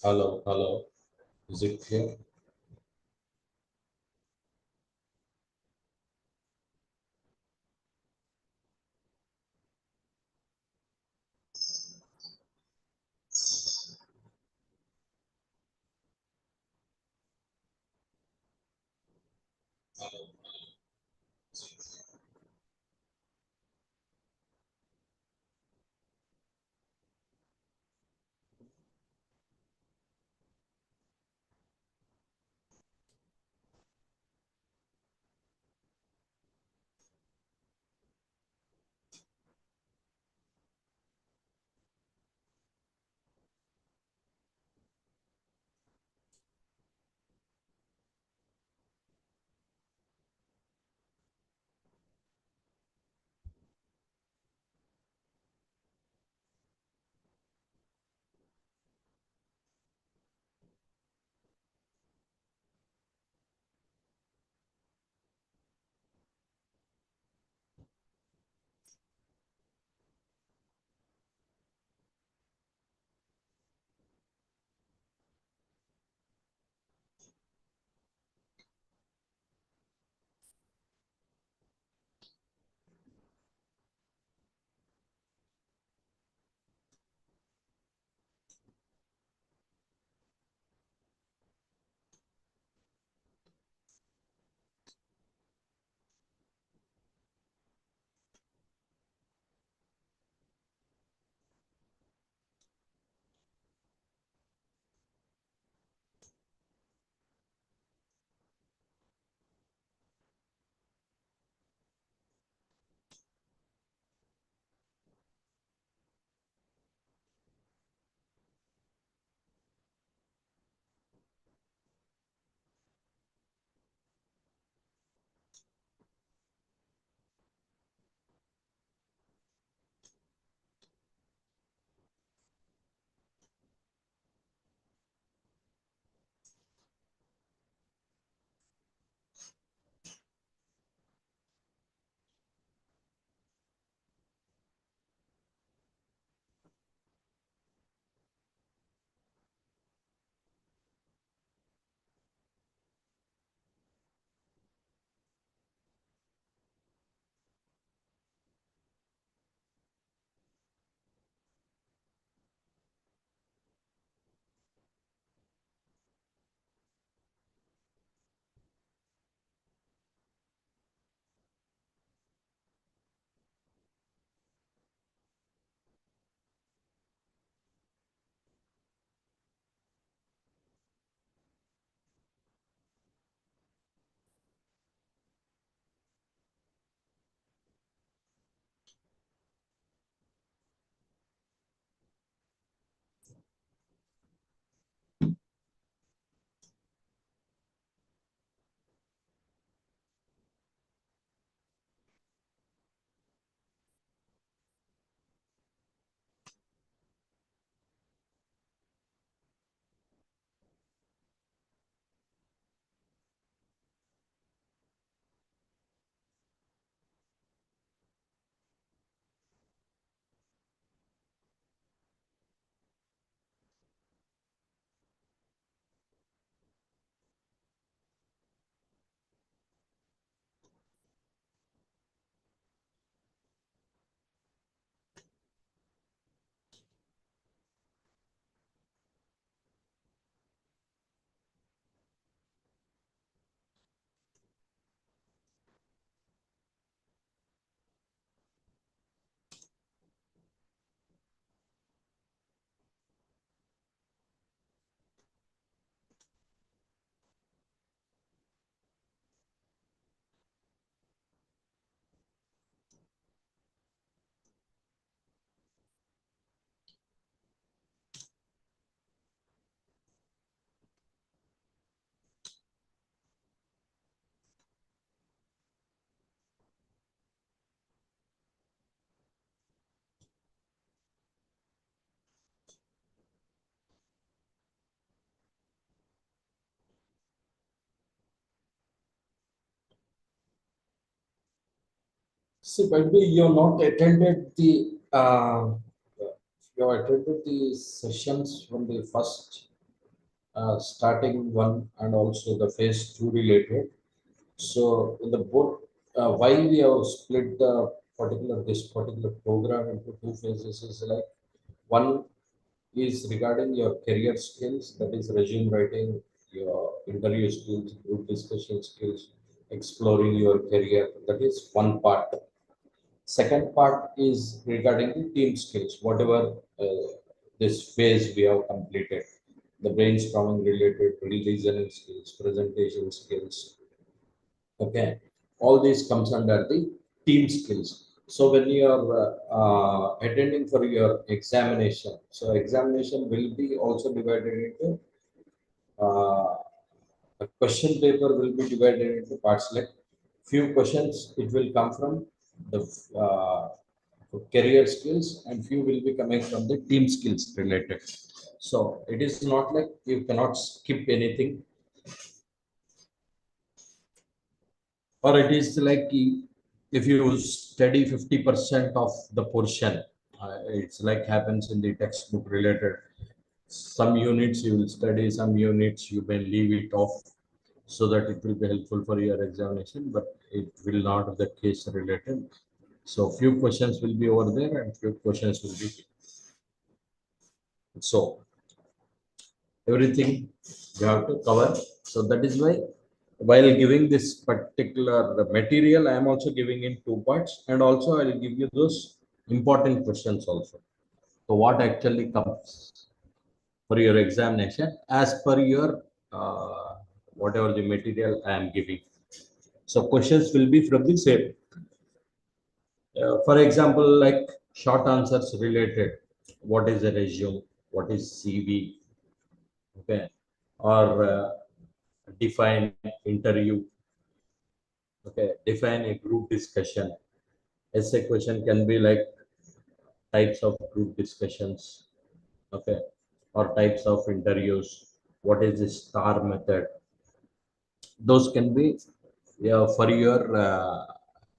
Hello, hello. Is it clear? See, by the way, you're not attended the you attended the sessions from the first. starting one and also the phase two related. So in the both, why we have split the particular this particular program into two phases is like one is regarding your career skills, that is resume writing, your interview skills, group discussion skills, exploring your career. That is one part. Second part is regarding the team skills, whatever this phase we have completed, the brainstorming related, reasoning skills, presentation skills. Okay, all these comes under the team skills. So when you are attending for your examination, so examination will be also divided into uh, a question paper will be divided into parts like few questions it will come from the uh, career skills and few will be coming from the team skills related. So it is not like you cannot skip anything, or it is like if you study 50% of the portion, it's like happens in the textbook related. Some units you will study, some units you may leave it off so that it will be helpful for your examination, but it will not be the case related. So few questions will be over there and few questions will be. So everything you have to cover. So that is why while giving this particular material, I am also giving in two parts, and also I will give you those important questions also. So what actually comes for your examination as per your whatever the material I am giving. So questions will be from the same. For example, like short answers related. What is a resume? What is CV? Okay, or define interview. Okay, define a group discussion. Essay question can be like types of group discussions. Okay, or types of interviews. What is the star method? Those can be, yeah, for your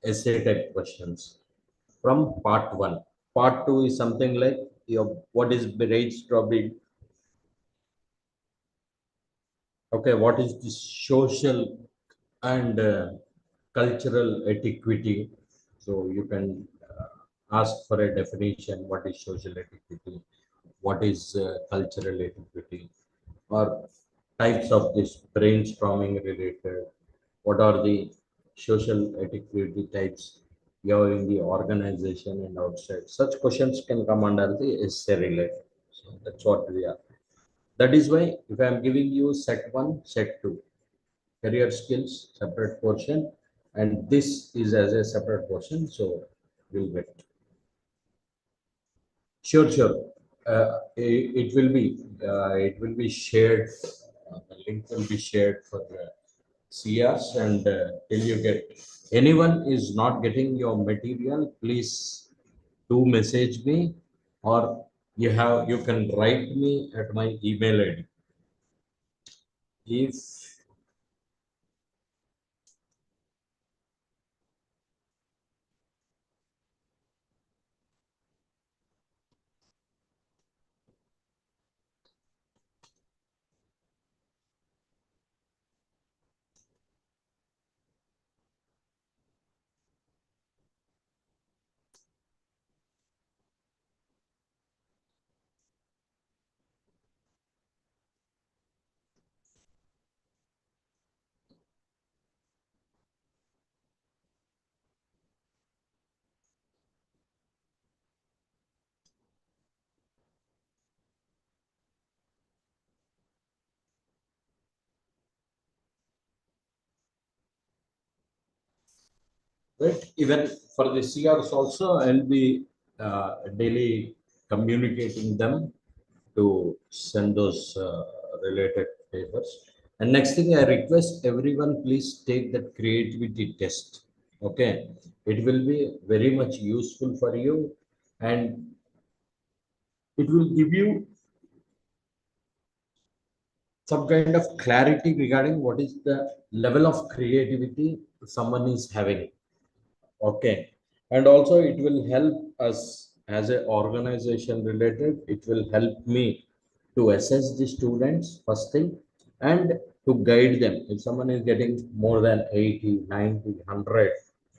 essay type questions from part one. Part two is something like your what is brainstorming. Okay, what is the social and cultural etiquette? So you can ask for a definition. What is social etiquette? What is cultural etiquette? Or types of this brainstorming related. What are the social etiquette types you have in the organization and outside? Such questions can come under the essay related. So that's what we are. That is why if I am giving you set one, set two, career skills, separate portion, and this is as a separate portion. So you'll get. Sure, sure. It will be shared. The link will be shared for CRs, and till you get anyone is not getting your material, please do message me, or you can write me at my email ID. If right, even for the CRs also, I'll be daily communicating them to send those related papers. And next thing, I request everyone, please take that creativity test. Okay, it will be very much useful for you, and it will give you some kind of clarity regarding what is the level of creativity someone is having. Okay, and also it will help us as a organization related. It will help me to assess the students first thing, and to guide them. If someone is getting more than 80, 90, 100,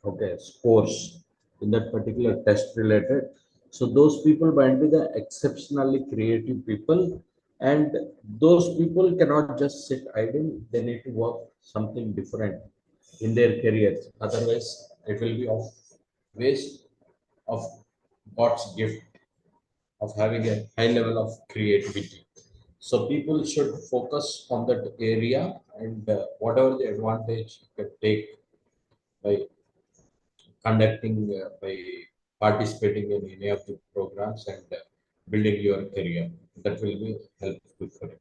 okay, scores in that particular test related, so those people might be the exceptionally creative people, and those people cannot just sit idle. They need to work something different in their careers, otherwise it will be of waste of God's gift of having a high level of creativity. So people should focus on that area, and whatever the advantage you can take by conducting, by participating in any of the programs, and building your career, that will be helpful for you.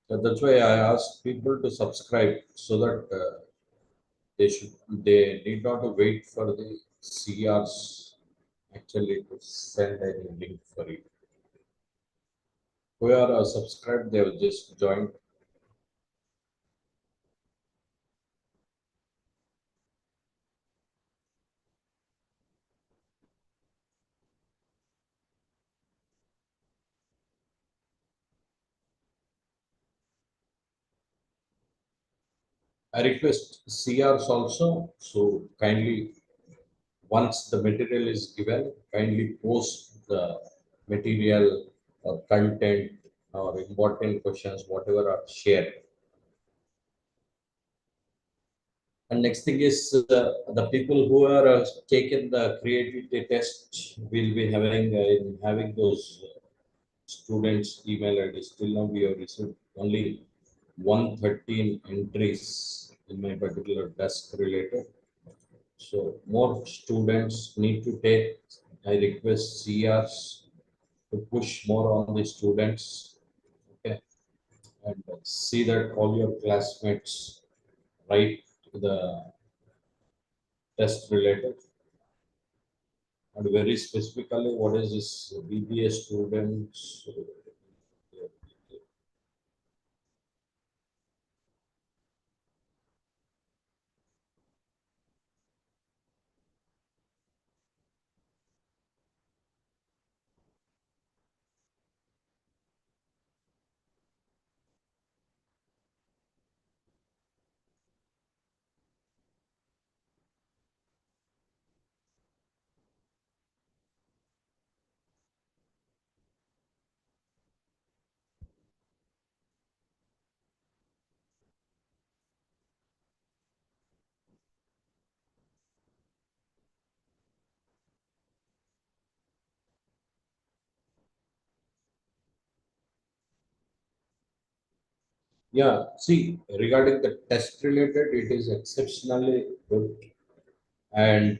So that's why I ask people to subscribe, so that they need not to wait for the CRs actually to send any link for you. Who are subscribed, they have just joined. I request CRs also, so kindly, once the material is given, kindly post the material or content or important questions, whatever are shared. And next thing is, the people who are taken the creativity test will be having those students' email ID. Still now we have received only 113 entries in my particular task related. So more students need to take. I request CRs to push more on the students, okay, and see that all your classmates write the test related, and very specifically what is this BBA students. Yeah, see, regarding the test related, it is exceptionally good, and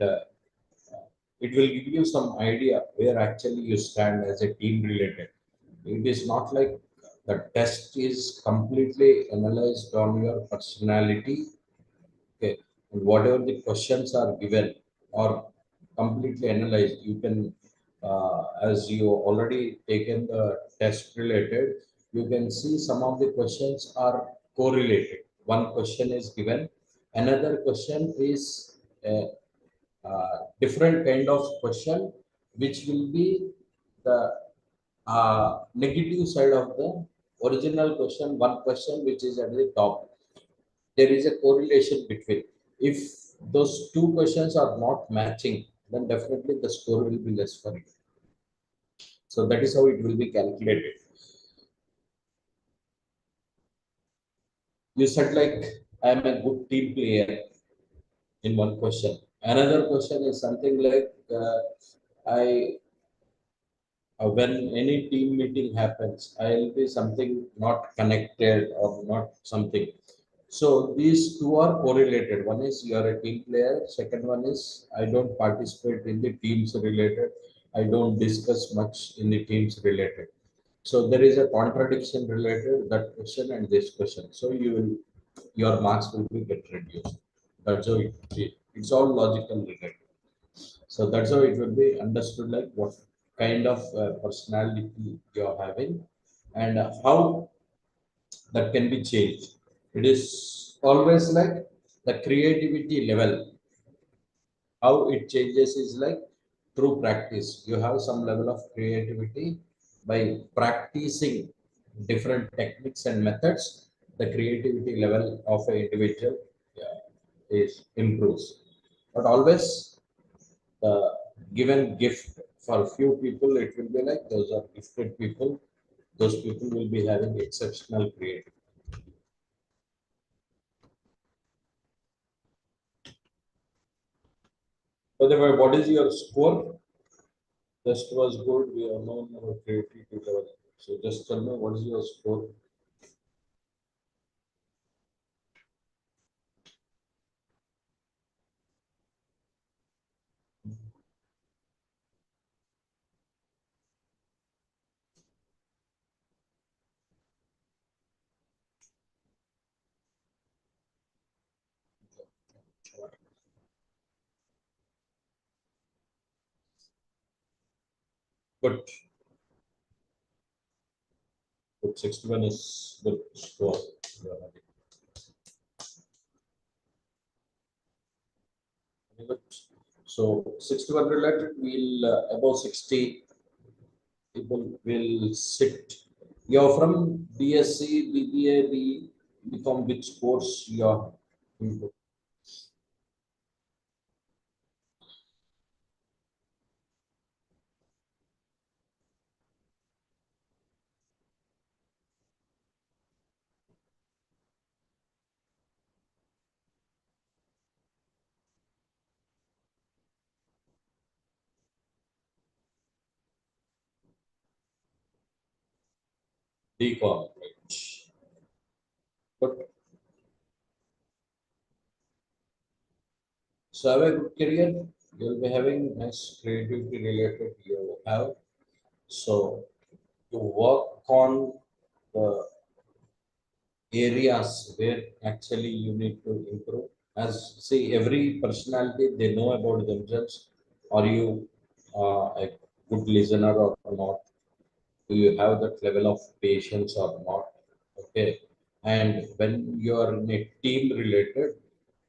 it will give you some idea where actually you stand as a team related. It is not like the test is completely analyzed on your personality, okay, and whatever the questions are given or completely analyzed. You can, as you already taken the test related, you can see some of the questions are correlated. One question is given, another question is a, different kind of question, which will be the negative side of the original question. One question which is at the top, there is a correlation between. If those two questions are not matching, then definitely the score will be less for you. So that is how it will be calculated. You said like, I am a good team player in one question. Another question is something like, I when any team meeting happens, I'll be something not connected or not something. So these two are correlated. One is you are a team player. Second one is I don't participate in the teams related. I don't discuss much in the teams related. So there is a contradiction related that question and this question. So your marks will be get reduced. That's how it's all logical related. So that's how it will be understood like what kind of personality you're having, and how that can be changed. It is always like the creativity level. How it changes is like through practice. You have some level of creativity by practicing different techniques and methods. The creativity level of an individual, yeah, is improves. But always the given gift for few people, it will be like those are gifted people. Those people will be having exceptional creativity. By the way, what is your score? Test was good. We are known our creativity level. So just tell me what is your score? Good. Good. 61 is good score. You are having. Very good. So 61 related, we'll above 60 people will sit. You're from BSc, BBA, become which course you're into? BCom, right? But so have a good career. You'll be having nice creativity related you have. So to work on the areas where actually you need to improve. As see, every personality they know about themselves. Are you a good listener or not? Do you have that level of patience or not? Okay. And when you are in a team related,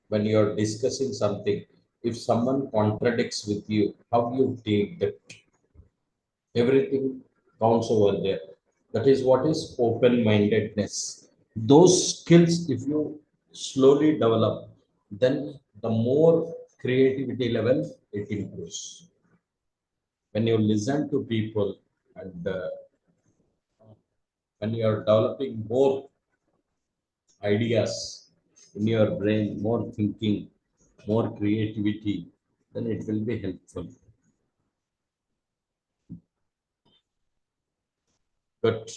when you are discussing something, if someone contradicts with you, how you take that? Everything counts over there. That is what is open mindedness. Those skills if you slowly develop, then the more creativity level it improves. When you listen to people and when you are developing more ideas in your brain, more thinking, more creativity, then it will be helpful. But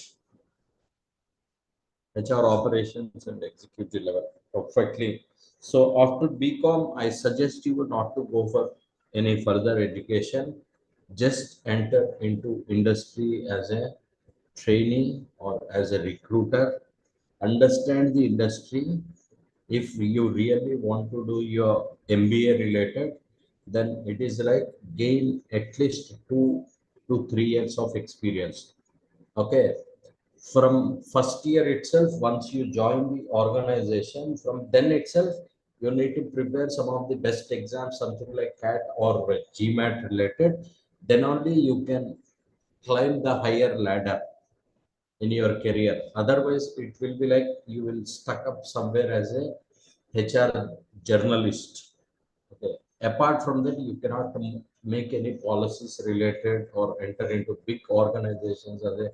HR operations and executive level. Perfectly. So after BCom, I suggest you not to go for any further education. Just enter into industry as a trainee or as a recruiter. Understand the industry. If you really want to do your MBA related, then it is like gain at least 2 to 3 years of experience. Okay, from first year itself, once you join the organization, from then itself you need to prepare some of the best exams, something like CAT or GMAT related. Then only you can climb the higher ladder in your career. Otherwise it will be like you will stuck up somewhere as a HR journalist. Okay. Apart from that, you cannot make any policies related or enter into big organizations as a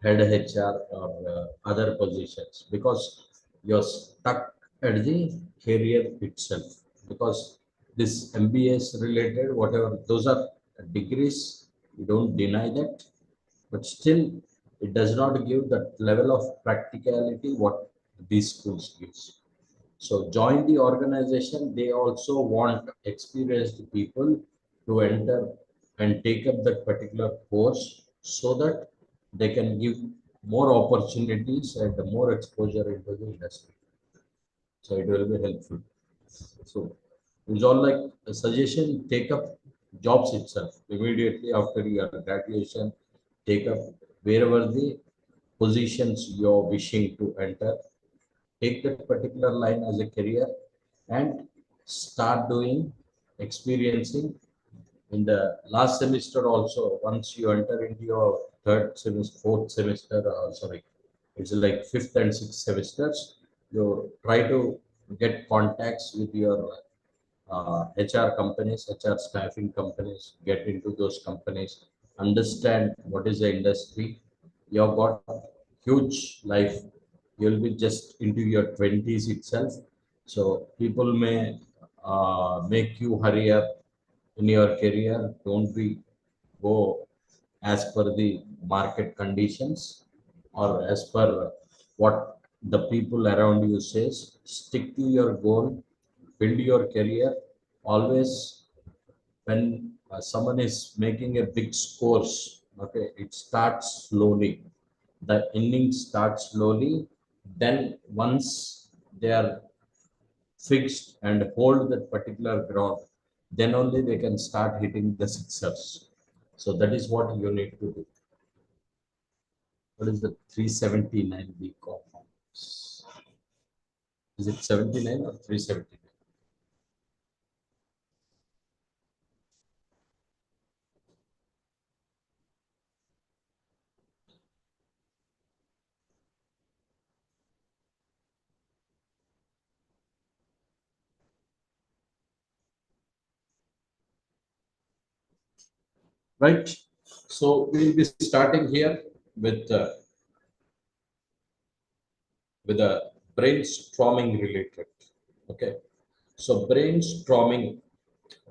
head HR or other positions, because you're stuck at the career itself. Because this MBS related, whatever, those are degrees, you don't deny that, but still it does not give that level of practicality what these schools gives. So join the organization. They also want experienced people to enter and take up that particular course so that they can give more opportunities and more exposure into the industry. So it will be helpful. So it's all like a suggestion, take up jobs itself immediately after your graduation, take up wherever the positions you're wishing to enter. Take that particular line as a career and start doing, experiencing. In the last semester also, once you enter into your third semester, fourth semester, sorry, it's like fifth and sixth semesters, you try to get contacts with your HR companies, HR staffing companies, get into those companies, understand what is the industry. You've got huge life. You'll be just into your 20s itself. So people may make you hurry up in your career. Don't be go as per the market conditions or as per what the people around you says. Stick to your goal, build your career. Always when someone is making a big scores, okay, it starts slowly. The innings starts slowly. Then once they are fixed and hold that particular ground, then only they can start hitting the sixers. So that is what you need to do. What is the 379 week of? Is it 79 or 379? Right. So we'll be starting here with a brainstorming related. Okay. So brainstorming,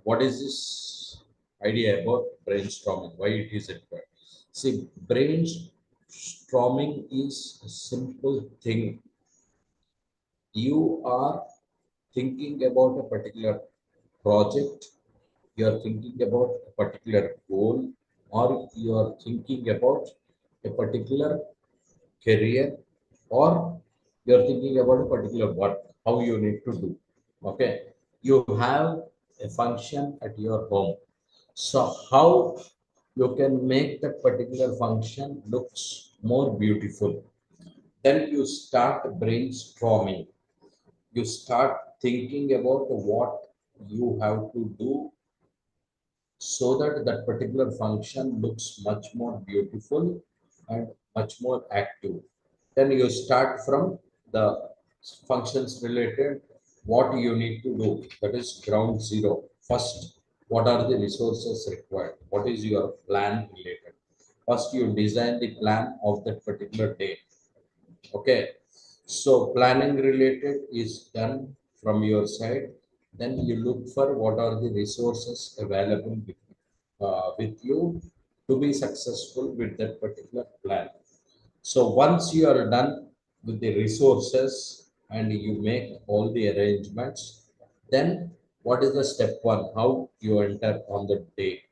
what is this idea about brainstorming? Why it is required? See, brainstorming is a simple thing. You are thinking about a particular project, you are thinking about a particular goal, or you are thinking about a particular career, or you're thinking about a particular work, how you need to do. Okay. You have a function at your home. So how you can make that particular function looks more beautiful. Then you start brainstorming. You start thinking about what you have to do so that that particular function looks much more beautiful and much more active. Then you start from the functions related, what you need to do, that is ground zero. First, what are the resources required? What is your plan related? First, you design the plan of that particular day. Okay. So planning related is done from your side. Then you look for what are the resources available with you to be successful with that particular plan. So once you are done with the resources and you make all the arrangements, then what is the step one? How you enter on the day,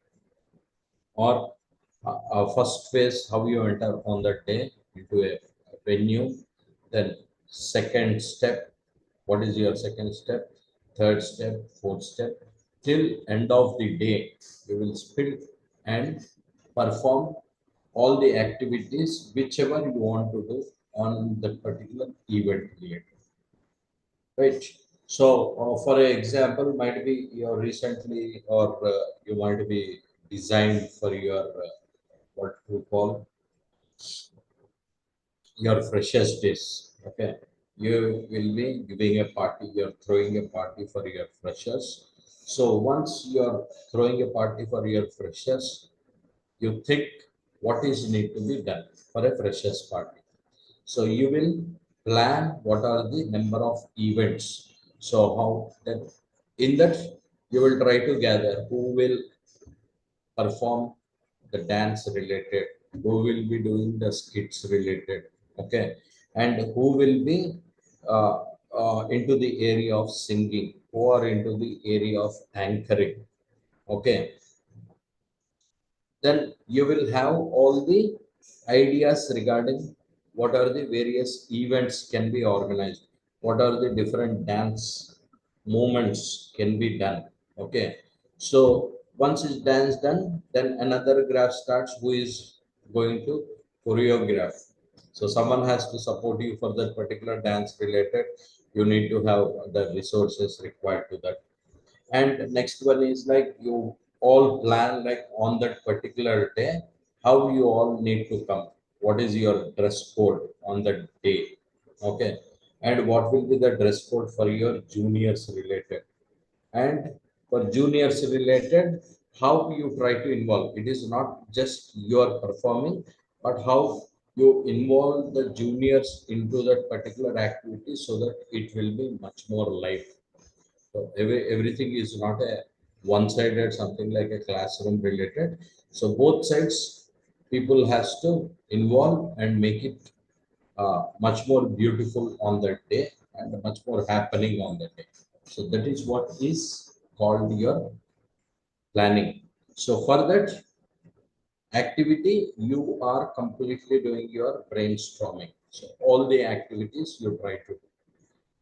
or first phase, how you enter on that day into a venue. Then second step, what is your second step? Third step, fourth step, till end of the day, you will split and perform all the activities whichever you want to do on that particular event related. Right. So, for example, might be you recently, or you might be designed for your what to call your freshers days. Okay, you will be giving a party. You're throwing a party for your freshers. So once you're throwing a party for your freshers, you think what is need to be done for a freshers party. So you will plan what are the number of events. So how that, in that, you will try to gather who will perform the dance related, who will be doing the skits related, okay, and who will be uh, into the area of singing, who are into the area of anchoring, okay. Then you will have all the ideas regarding what are the various events can be organized, what are the different dance movements can be done, okay. So once is dance done, then another graph starts, who is going to choreograph. So someone has to support you for that particular dance related. You need to have the resources required to that. And next one is like you all plan like on that particular day, how you all need to come. What is your dress code on that day? Okay. And what will be the dress code for your juniors related? And for juniors related, how you try to involve. It is not just your performing, but how you involve the juniors into that particular activity so that it will be much more live. So everything is not a one-sided something like a classroom related. So both sides people has to involve and make it much more beautiful on that day and much more happening on that day. So that is what is called your planning. So for that activity, you are completely doing your brainstorming. So all the activities you try to do.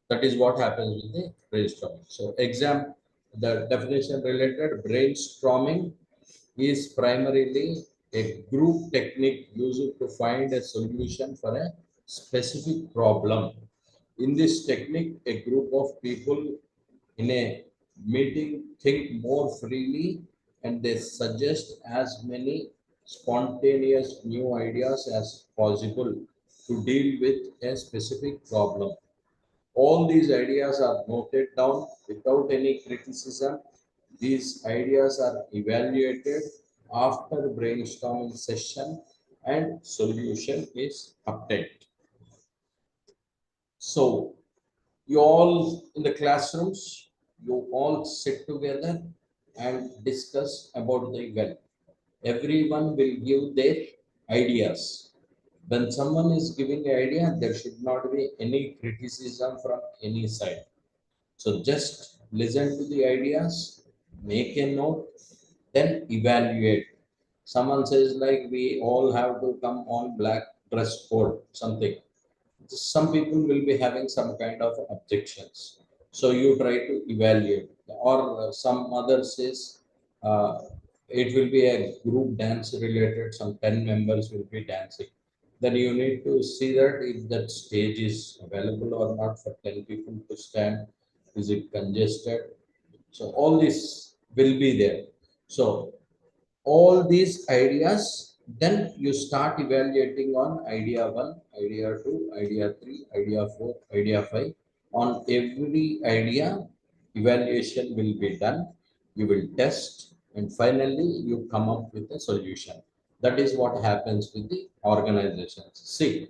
That is what happens with the brainstorming. So exam, the definition related brainstorming is primarily a group technique used to find a solution for a specific problem. In this technique, a group of people in a meeting think more freely and they suggest as many spontaneous new ideas as possible to deal with a specific problem. All these ideas are noted down without any criticism. These ideas are evaluated after brainstorming session and solution is obtained. So you all in the classrooms, you all sit together and discuss about the event. Everyone will give their ideas. When someone is giving an idea, there should not be any criticism from any side. So just listen to the ideas, make a note, then evaluate. Someone says like we all have to come on black dress code, something. Some people will be having some kind of objections. So you try to evaluate. Or some other says it will be a group dance related, some 10 members will be dancing. Then you need to see that if that stage is available or not for 10 people to stand. Is it congested? So all this will be there. So all these ideas, then you start evaluating on idea 1, idea 2, idea 3, idea 4, idea 5. On every idea, evaluation will be done. You will test, and finally, you come up with a solution. That is what happens with the organizations. See,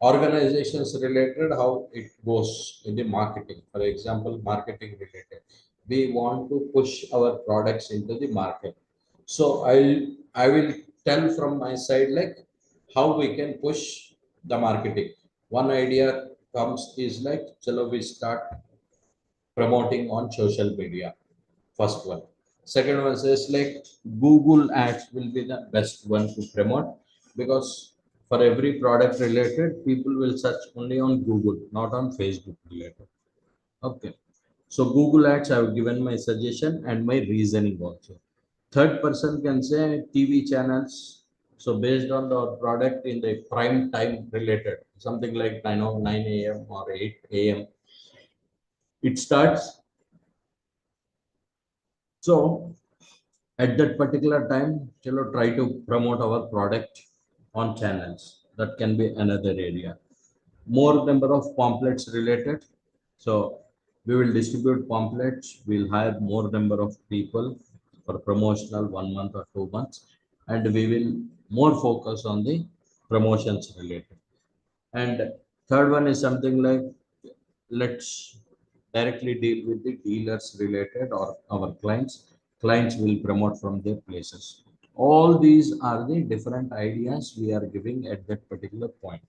organizations related how it goes in the marketing. For example, marketing related, we want to push our products into the market. So I will tell from my side like how we can push the marketing. One idea comes is like chalo we start promoting on social media. First one. Second one says like Google ads will be the best one to promote because for every product related, people will search only on Google, not on Facebook related. Okay. So Google ads, I have given my suggestion and my reasoning also. Third person can say TV channels. So based on the product in the prime time related, something like 9 a.m. or 8 a.m. It starts. So at that particular time, try to promote our product on channels. That can be another area. More number of pamphlets related. So we will distribute pamphlets. We'll hire more number of people for promotional 1 month or 2 months, and we will more focus on the promotions related. And third one is something like let's directly deal with the dealers related or our clients. Clients will promote from their places. All these are the different ideas we are giving at that particular point.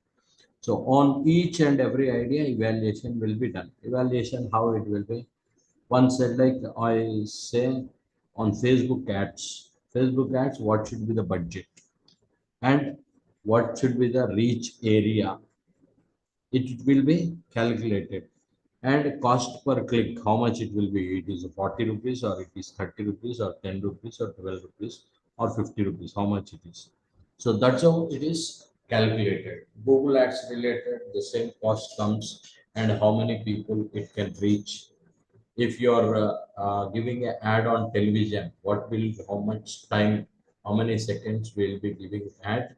So on each and every idea, evaluation will be done. Evaluation, how it will be. One said like I say on Facebook ads. Facebook ads, what should be the budget? And what should be the reach area? It will be calculated. And cost per click, how much it will be? It is 40 rupees or it is 30 rupees or 10 rupees or 12 rupees or 50 rupees, how much it is. So that's how it is. calculated. Google Ads related, the same cost comes and how many people it can reach. If you're giving an ad on television, what will, how much time, how many seconds will be giving ad,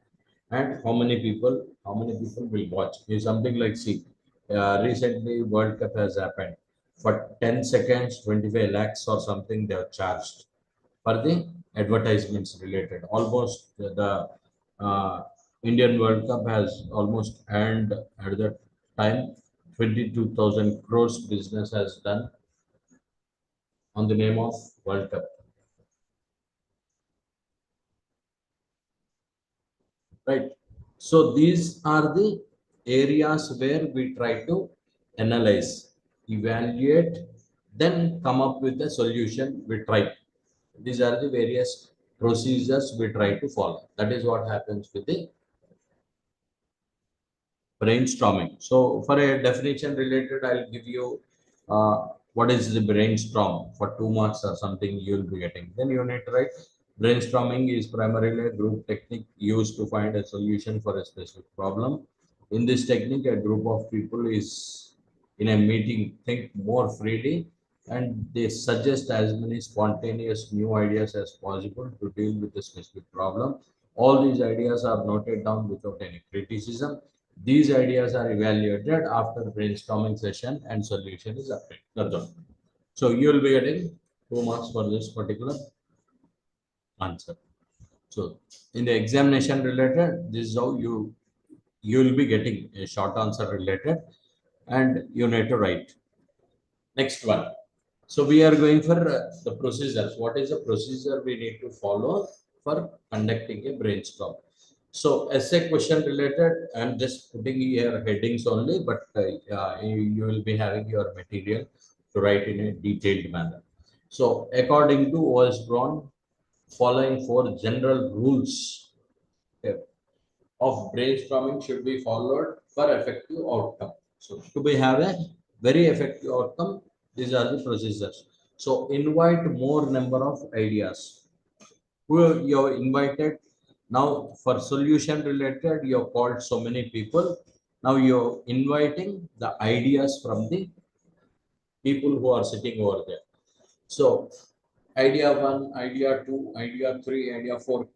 and how many people will watch. Is something like, see, recently World Cup has happened. For 10 seconds, 25 lakhs or something they are charged for the advertisements related. Almost the Indian World Cup has almost earned at the time 22,000 crores business has done on the name of World Cup, right? So these are the areas where we try to analyze, evaluate, then come up with a solution. We try. These are the various procedures we try to follow. That is what happens with the brainstorming. So for a definition related, I'll give you what is the brainstorm for 2 marks or something you'll be getting. Then you need to write brainstorming is primarily a group technique used to find a solution for a specific problem. In this technique, a group of people is in a meeting, think more freely, and they suggest as many spontaneous new ideas as possible to deal with a specific problem. All these ideas are noted down without any criticism. These ideas are evaluated after brainstorming session and solution is obtained. That's all. So you will be getting 2 marks for this particular answer. So in the examination related, this is how you will be getting a short answer related, and you need to write. Next one. So we are going for the procedures. What is the procedure we need to follow for conducting a brainstorm? So essay question related, I'm just putting here headings only, but you will be having your material to write in a detailed manner. So according to OS Brown, following four general rules of brainstorming should be followed for effective outcome. So to be have a very effective outcome, these are the procedures. So invite more number of ideas. Who you have invited? Now for solution related, you have called so many people. Now you're inviting the ideas from the people who are sitting over there. So idea one, idea two, idea three, idea four.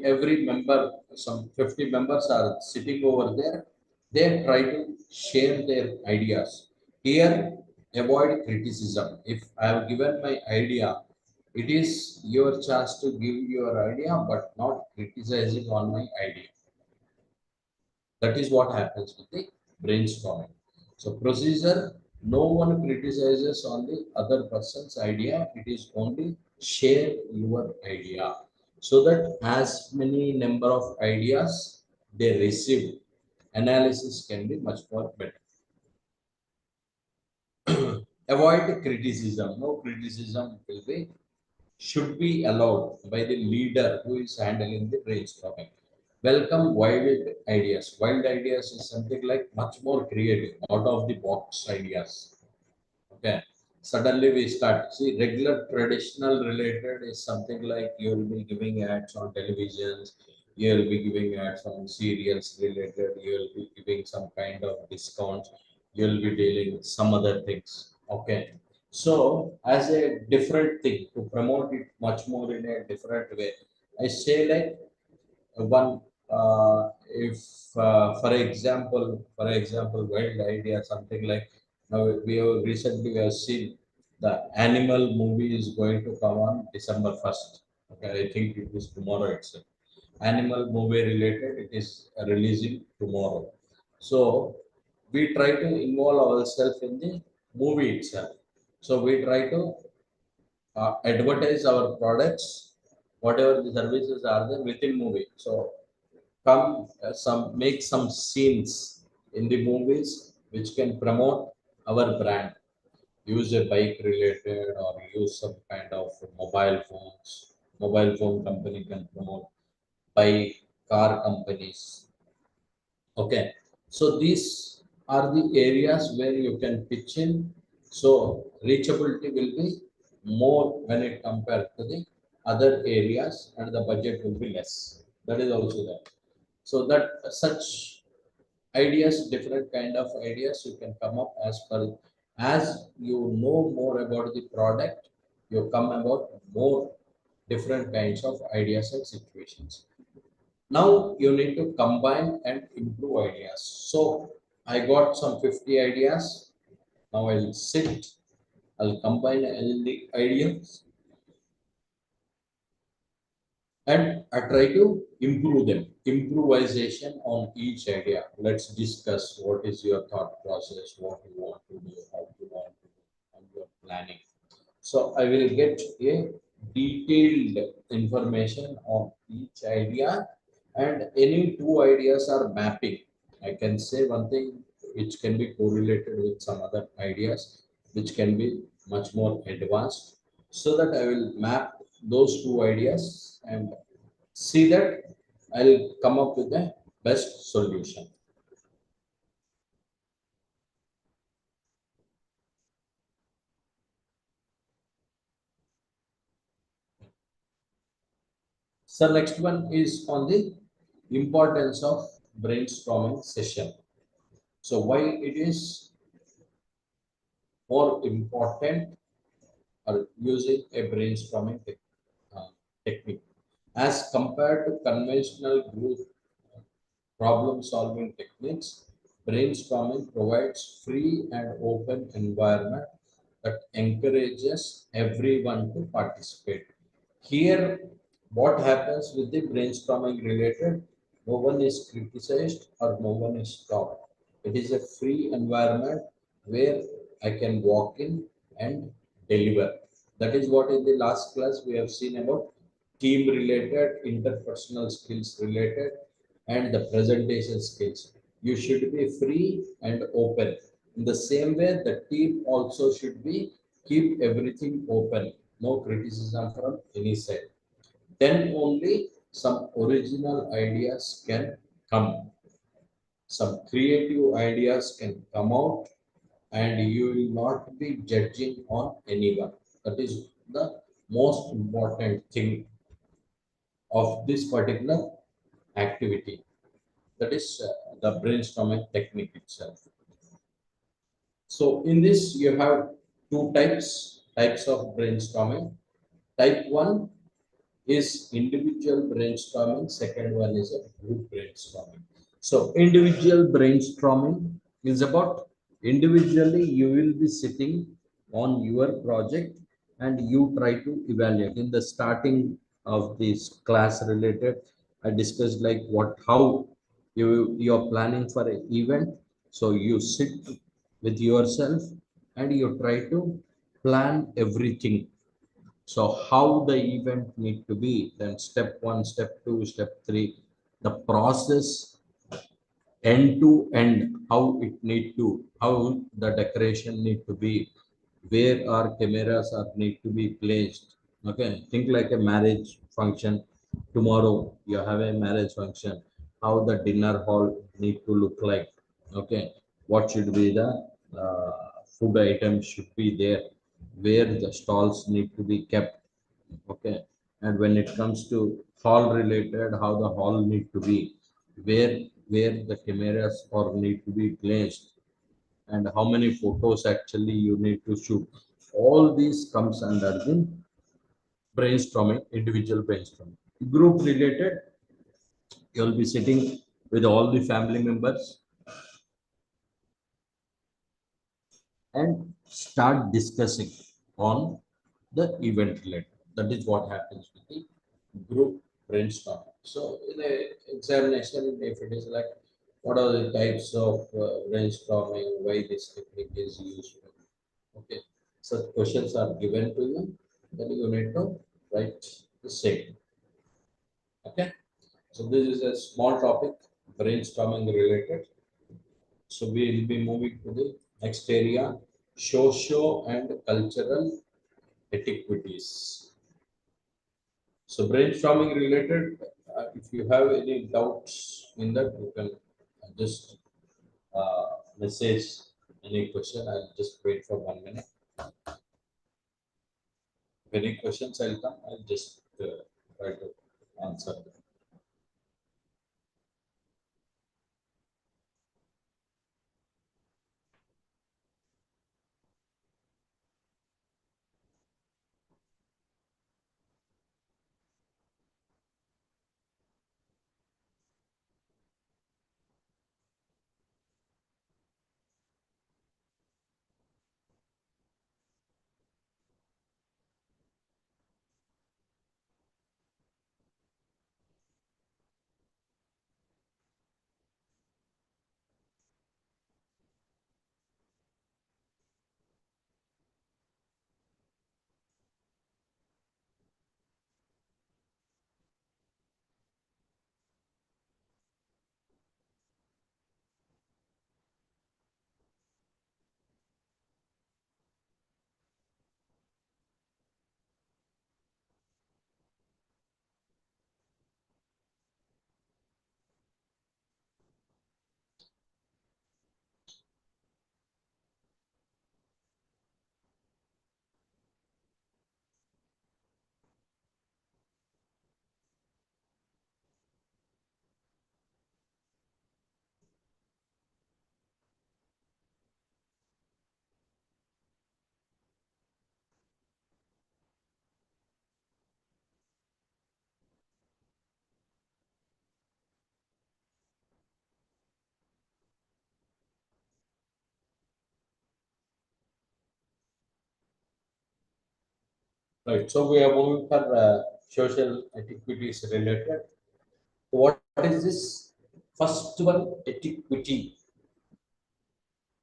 Every member, some 50 members are sitting over there. They try to share their ideas. Here, avoid criticism. If I have given my idea, it is your chance to give your idea, but not criticizing on my idea. That is what happens with the brainstorming. So procedure, no one criticizes on the other person's idea. It is only share your idea. So that as many number of ideas they receive, analysis can be much more better. Avoid criticism. No criticism will be should be allowed by the leader who is handling the brainstorming. Welcome wild ideas. Wild ideas is something like much more creative, out of the box ideas. Okay. Suddenly we start. See, regular traditional related is something like you will be giving ads on televisions, you will be giving ads on serials related, you will be giving some kind of discounts, you will be dealing with some other things. Okay. So, as a different thing to promote it much more in a different way, I say like one if for example wild idea something like now we have recently we have seen the animal movie is going to come on December 1st. Okay, I think it is tomorrow itself. Animal movie related, it is releasing tomorrow. So we try to involve ourselves in the movie itself. So we try to advertise our products, whatever the services are there within movie. So come some make some scenes in the movies which can promote our brand. Use a bike related or use some kind of mobile phones. Mobile phone company can promote bike, car companies. Okay, so these are the areas where you can pitch in. So reachability will be more when it compared to the other areas, and the budget will be less. That is also there. So that such ideas, different kind of ideas you can come up as you know more about the product, you come about more different kinds of ideas and situations. Now you need to combine and improve ideas. So I got some 50 ideas. Now I'll sit, I'll combine all the ideas and I try to improve them. Improvisation on each idea. Let's discuss what is your thought process, what you want to do, how you want to do, and your planning. So I will get a detailed information on each idea, and any two ideas are mapping. I can say one thing which can be correlated with some other ideas, which can be much more advanced, so that I will map those two ideas and see that I'll come up with the best solution. So next one is on the importance of brainstorming session. So why it is more important or using a brainstorming technique as compared to conventional group problem solving techniques. Brainstorming provides free and open environment that encourages everyone to participate. Here, what happens with the brainstorming related? No one is criticized or no one is stopped. It is a free environment where I can walk in and deliver. That is what in the last class we have seen about team related, interpersonal skills related, and the presentation skills. You should be free and open. In the same way, the team also should be keep everything open, no criticism from any side. Then only some original ideas can come, some creative ideas can come out, and you will not be judging on anyone. That is the most important thing of this particular activity. That is the brainstorming technique itself. So in this, you have two types of brainstorming. Type one is individual brainstorming. Second one is a group brainstorming. So individual brainstorming is about individually you will be sitting on your project and you try to evaluate. In the starting of this class related, I discussed like what how you're planning for an event. So you sit with yourself and you try to plan everything, so how the event need to be, then step one, step two, step three, the process end to end, how it need to, how the decoration need to be, where our cameras are need to be placed. Okay, think like a marriage function. Tomorrow you have a marriage function. How the dinner hall need to look like. Okay, what should be the food items should be there, where the stalls need to be kept. Okay, and when it comes to hall related, how the hall need to be, where the cameras or need to be placed, and how many photos actually you need to shoot. All these comes under the brainstorming. Individual brainstorming. Group related, you'll be sitting with all the family members and start discussing on the event related. That is what happens with the group brainstorming. So in a examination, if it is like, what are the types of brainstorming, why this technique is used? Okay, so questions are given to you, then you need to write the same. Okay, so this is a small topic, brainstorming related. So we will be moving to the next area, socio and cultural etiquities. So brainstorming related, if you have any doubts in that, you can just message any question. I'll just wait for 1 minute. If any questions, I'll come. I'll just try to answer them. Right. So we are moving for social etiquities related. What is this? First one, etiquity.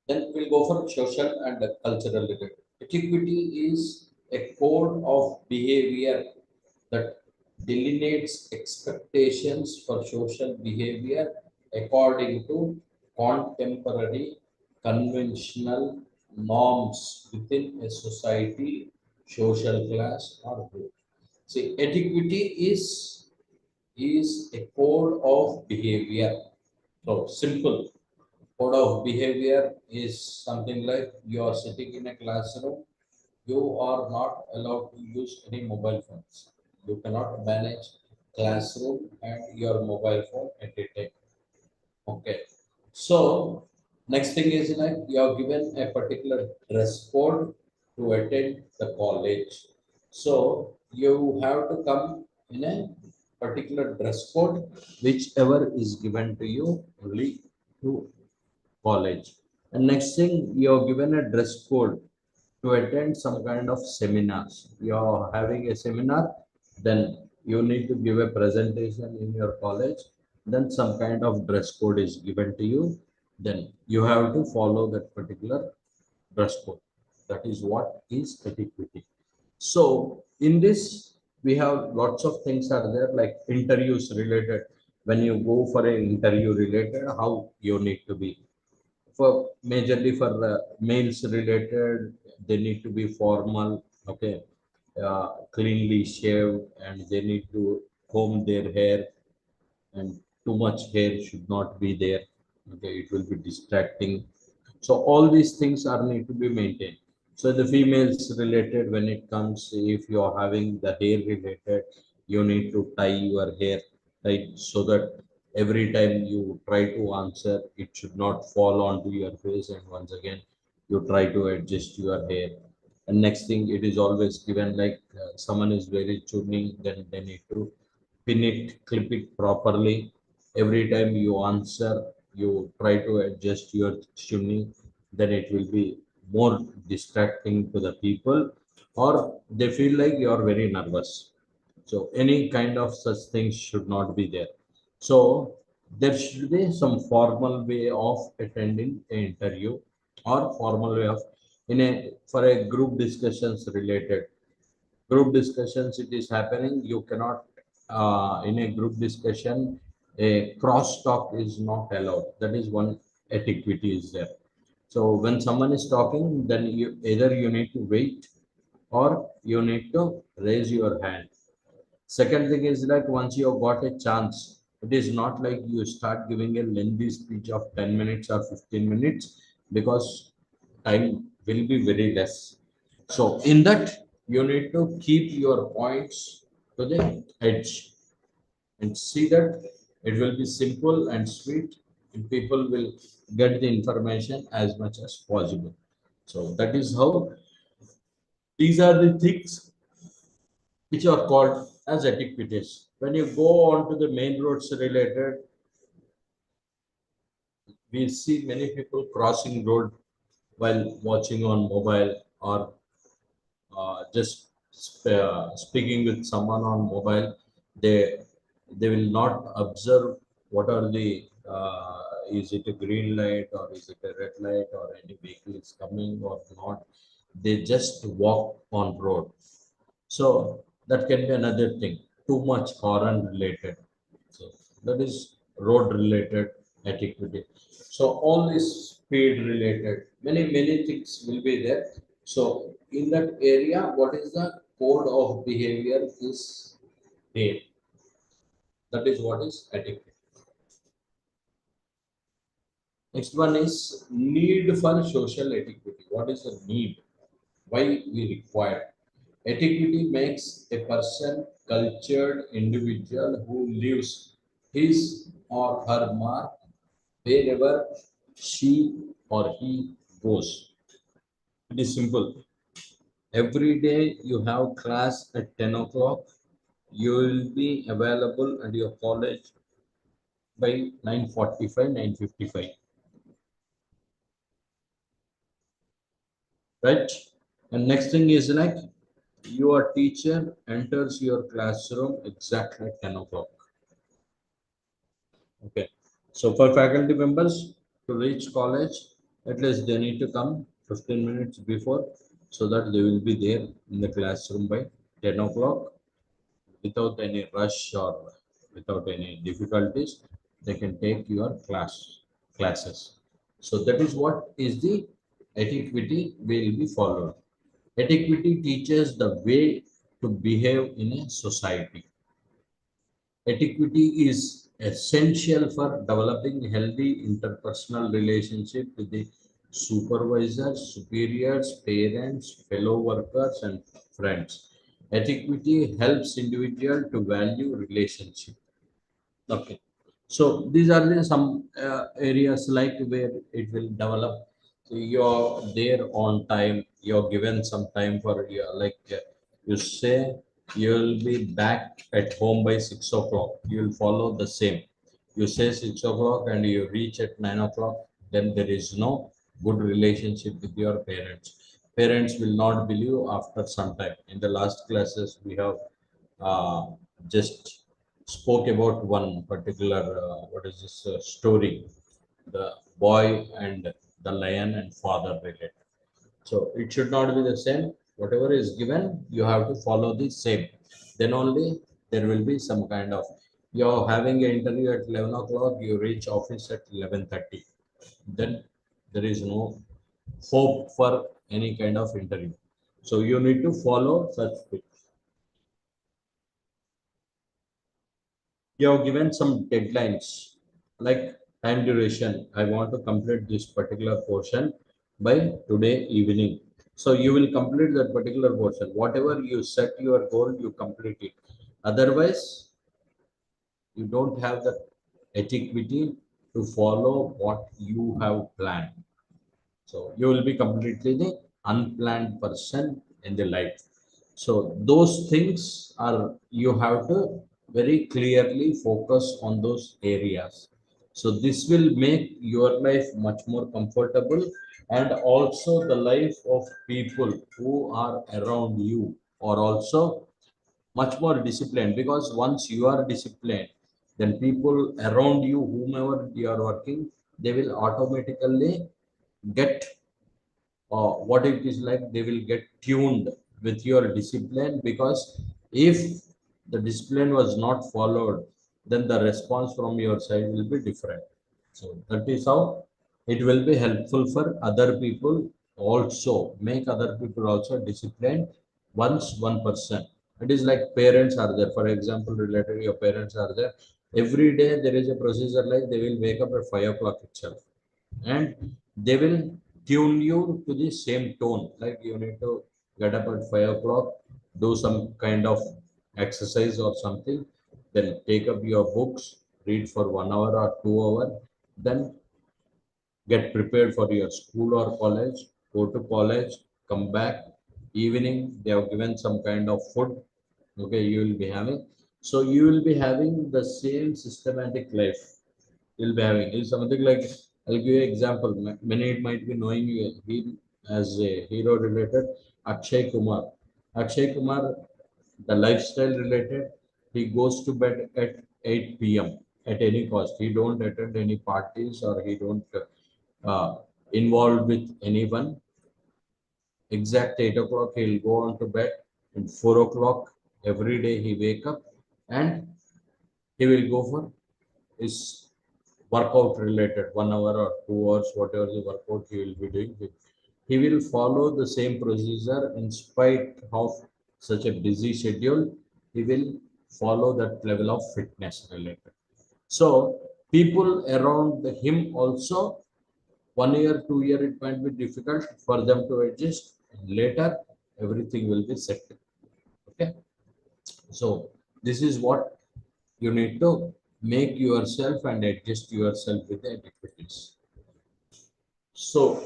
Then we'll go for social and cultural related. Etiquity is a code of behavior that delineates expectations for social behavior according to contemporary conventional norms within a society, social class, or group. See, etiquette is a code of behavior. So simple. Code of behavior is something like you are sitting in a classroom, you are not allowed to use any mobile phones. You cannot manage classroom and your mobile phone at a time. Okay. So next thing is like you are given a particular dress code to attend the college. So you have to come in a particular dress code, whichever is given to you only to college. And next thing, you're given a dress code to attend some kind of seminars. You're having a seminar, then you need to give a presentation in your college. Then some kind of dress code is given to you. Then you have to follow that particular dress code. That is what is etiquette. So in this, we have lots of things are there like interviews related. When you go for an interview related, how you need to be for majorly for males related, they need to be formal, okay, cleanly shaved, and they need to comb their hair, and too much hair should not be there, okay, it will be distracting. So all these things are need to be maintained. So the females related, when it comes, if you are having the hair related, you need to tie your hair, right, so that every time you try to answer, it should not fall onto your face, and once again you try to adjust your hair. And next thing, it is always given like someone is very tuning, then they need to pin it, clip it properly. Every time you answer, you try to adjust your tuning, then it will be more distracting to the people, or they feel like you are very nervous. So any kind of such things should not be there. So there should be some formal way of attending an interview, or formal way of in a for a group discussions related. Group discussions, it is happening, you cannot in a group discussion, a cross talk is not allowed. That is one etiquette is there. So when someone is talking, then you either you need to wait, or you need to raise your hand. Second thing is like once you have got a chance, it is not like you start giving a lengthy speech of 10 minutes or 15 minutes, because time will be very less. So in that, you need to keep your points to the edge and see that it will be simple and sweet, and people will get the information as much as possible. So that is how these are the things which are called as etiquettes. When you go on to the main roads related, we see many people crossing road while watching on mobile, or just speaking with someone on mobile. They will not observe what are the is it a green light, or is it a red light, or any vehicle is coming or not. They just walk on road. So that can be another thing, too much horn related. So that is road related etiquette. So all this speed related, many things will be there. So in that area, what is the code of behavior is there. That is what is etiquette. Next one is need for social etiquette. What is the need? Why we require? Etiquette makes a person cultured individual who leaves his or her mark wherever she or he goes. It is simple. Every day you have class at 10 o'clock, you will be available at your college by 9:45, 9:55, right? And next thing is like Your teacher enters your classroom exactly at 10 o'clock. Okay. So for faculty members to reach college, at least they need to come 15 minutes before so that they will be there in the classroom by 10 o'clock without any rush or without any difficulties. They can take your classes. So that is what is the etiquette will be followed. Etiquette teaches the way to behave in a society. Etiquette is essential for developing healthy interpersonal relationship with the supervisors, superiors, parents, fellow workers, and friends. Etiquette helps individual to value relationship. Okay. So these are the some areas like where it will develop. So you're there on time. You're given some time for your like you say you'll be back at home by 6 o'clock. You'll follow the same. You say 6 o'clock and you reach at 9 o'clock. Then there is no good relationship with your parents. Parents will not believe after some time. In the last classes we have uh, just spoke about one particular what is this story, the boy and the lion and father related. So it should not be the same. Whatever is given you have to follow the same, then only there will be some kind of, you're having an interview at 11 o'clock, you reach office at 11:30, then there is no hope for any kind of interview. So you need to follow such things. You have given some deadlines like time duration. I want to complete this particular portion by today evening. So you will complete that particular portion. Whatever you set your goal, you complete it. Otherwise, you don't have the etiquette to follow what you have planned. So you will be completely the unplanned person in the life. So those things are, you have to very clearly focus on those areas. So this will make your life much more comfortable, and also the life of people who are around you are also much more disciplined, because once you are disciplined, then people around you, whomever you are working, they will automatically get what it is like, they will get tuned with your discipline, because if the discipline was not followed, then the response from your side will be different. So that is how it will be helpful for other people also, make other people also disciplined. Once one person, it is like parents are there, for example related, your parents are there, every day there is a procedure like they will wake up at 5 o'clock itself, and they will tune you to the same tone, like you need to get up at 5 o'clock, do some kind of exercise or something, then take up your books, read for 1 hour or 2 hour, then get prepared for your school or college, go to college, come back, evening they have given some kind of food, okay, you will be having. So you will be having the same systematic life you'll be having. Is something like, I'll give you an example. Many might be knowing him as a hero related, Akshay Kumar. Akshay Kumar, the lifestyle related, he goes to bed at 8 p.m. at any cost. He don't attend any parties or he don't uh, involved with anyone. Exact 8 o'clock he'll go on to bed, and 4 o'clock every day he wake up, and he will go for his workout related 1 hour or 2 hours, whatever the workout he will be doing. He will follow the same procedure in spite of such a busy schedule. He will follow that level of fitness related. So people around him also, 1 year, 2 year, it might be difficult for them to adjust. Later, everything will be set. Okay. So this is what you need to make yourself and adjust yourself with the etiquettes. So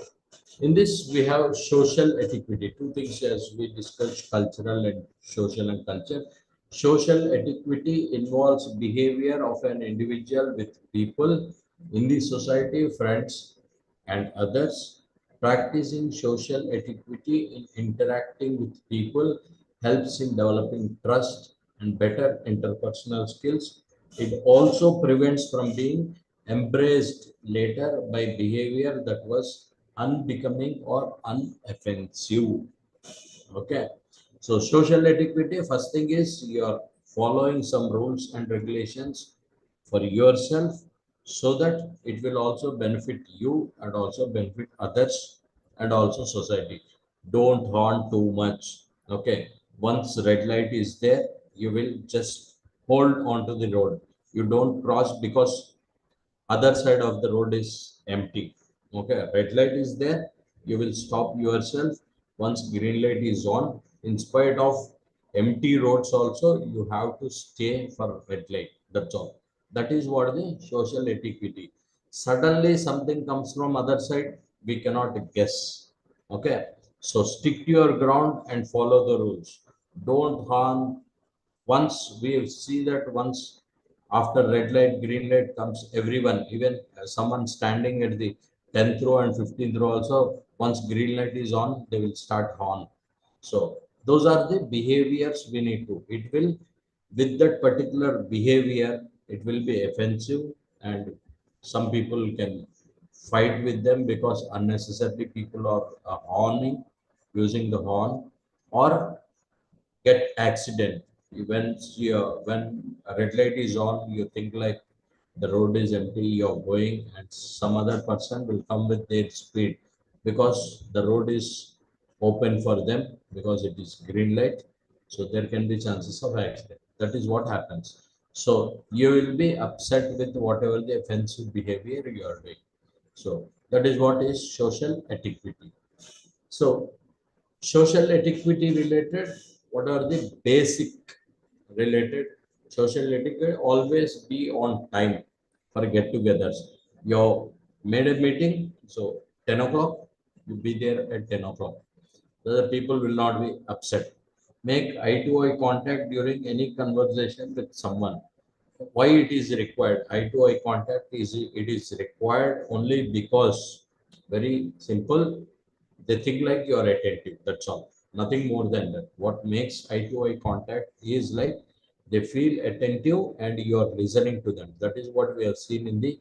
in this we have social etiquette. Two things as we discussed: cultural and social and culture. Social etiquette involves behavior of an individual with people in the society, friends, and others. Practicing social etiquette in interacting with people helps in developing trust and better interpersonal skills. It also prevents from being embraced later by behavior that was unbecoming or unoffensive. Okay. So social etiquette, first thing is you're following some rules and regulations for yourself so that it will also benefit you and also benefit others and also society. Don't horn too much. Okay. Once red light is there, you will just hold on to the road. You don't cross because other side of the road is empty. Okay, red light is there, you will stop yourself. Once green light is on, in spite of empty roads also, you have to stay for red light. That's all. That is what the social etiquette. Suddenly something comes from other side, we cannot guess. Okay, so stick to your ground and follow the rules. Don't harm. Once we see that, once after red light green light comes, everyone, even someone standing at the 10th row and 15th row also, once green light is on, they will start horn. So those are the behaviors we need to. It will, with that particular behavior, it will be offensive, and some people can fight with them because unnecessarily people are horning, using the horn, or get accident. When a red light is on, you think like the road is empty, you're going, and some other person will come with their speed because the road is open for them, because it is green light. So there can be chances of accident. That is what happens. So you will be upset with whatever the offensive behavior you are doing. So that is what is social etiquette. So social etiquette related, what are the basic related social etiquette? Always be on time for get-togethers. You made a meeting, so 10 o'clock, you be there at 10 o'clock. The people will not be upset. Make eye to eye contact during any conversation with someone. Why it is required? Eye to eye contact is, it is required only because, very simple, they think like you are attentive. That's all. Nothing more than that. What makes eye to eye contact is like they feel attentive and you are listening to them. That is what we have seen in the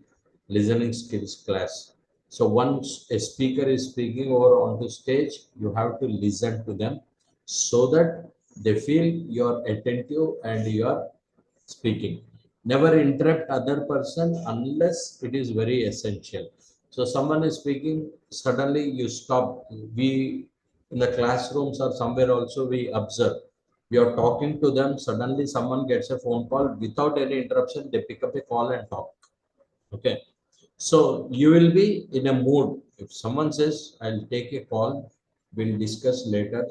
listening skills class. So once a speaker is speaking over onto stage, you have to listen to them so that they feel you are attentive and you are speaking. Never interrupt other person unless it is very essential. So someone is speaking, suddenly you stop. We, in the classrooms or somewhere also, we observe, we are talking to them, suddenly someone gets a phone call without any interruption, they pick up a call and talk. Okay, so you will be in a mood. If someone says, I'll take a call, we'll discuss later,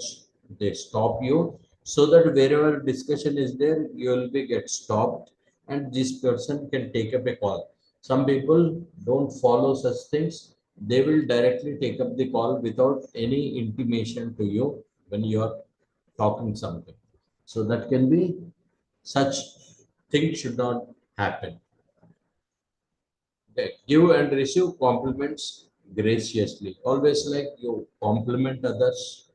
they stop you, so that wherever discussion is there, you will be get stopped and this person can take up a call. Some people don't follow such things. They will directly take up the call without any intimation to you when you are talking something. So that can be, such things should not happen. Okay. Give and receive compliments graciously. Always like you compliment others.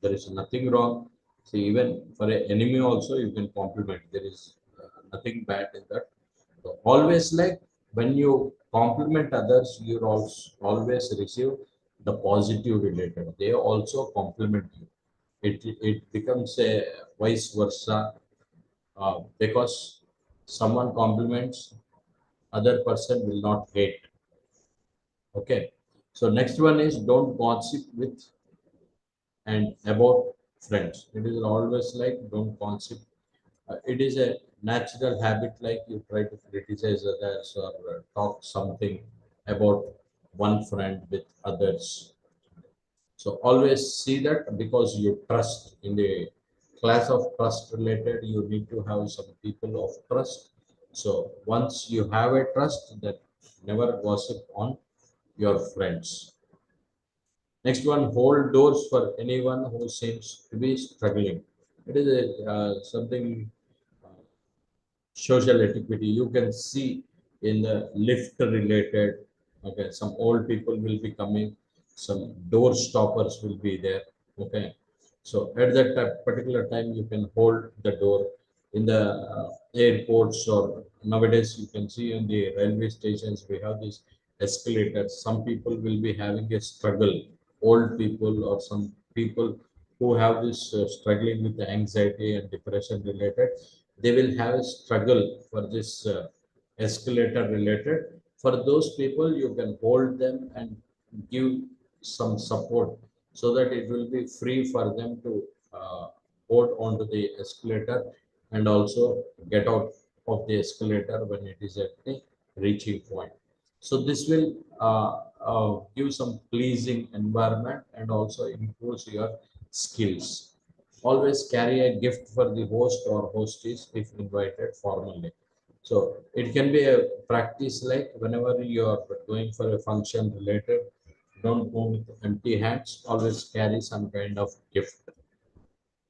There is nothing wrong. See, even for an enemy also you can compliment. There is nothing bad in that. So always like when you compliment others, you also always receive the positive related. They also compliment you. It becomes a vice versa, because someone compliments, other person will not hate. Okay. So next one is don't gossip with and about friends. It is always like don't gossip. It is a natural habit, like you try to criticize others or talk something about one friend with others. So always see that, because you trust in the class of trust related, you need to have some people of trust. So once you have a trust, that never gossip on your friends. Next one, hold doors for anyone who seems to be struggling. It is a, something social etiquette. You can see in the lift related. Okay, some old people will be coming, some door stoppers will be there. Okay, So at that particular time, you can hold the door in the airports, or nowadays you can see in the railway stations we have these escalators. Some people will be having a struggle, old people or some people who have this struggling with the anxiety and depression related. They will have a struggle for this escalator related. For those people, you can hold them and give some support so that it will be free for them to hold onto the escalator and also get out of the escalator when it is at the reaching point. So this will give some pleasing environment and also improves your skills. Always carry a gift for the host or hostess if invited formally. So it can be a practice, like whenever you are going for a function related, don't go with empty hands. Always carry some kind of gift.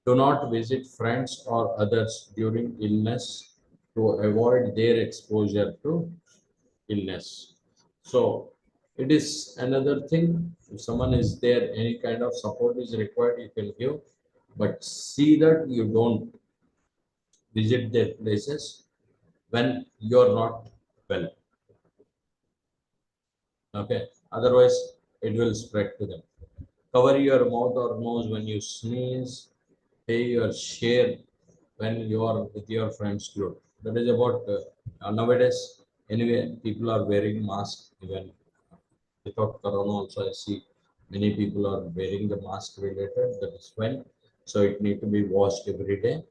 Do not visit friends or others during illness to avoid their exposure to illness. So it is another thing. If someone is there, any kind of support is required, you can give. But see that you don't visit their places when you're not well. Okay. Otherwise, it will spread to them. Cover your mouth or nose when you sneeze. Pay your share when you are with your friends group. That is about nowadays. Anyway, people are wearing masks even without corona. Also, I see many people are wearing the mask related. That is fine. So it need to be washed every day.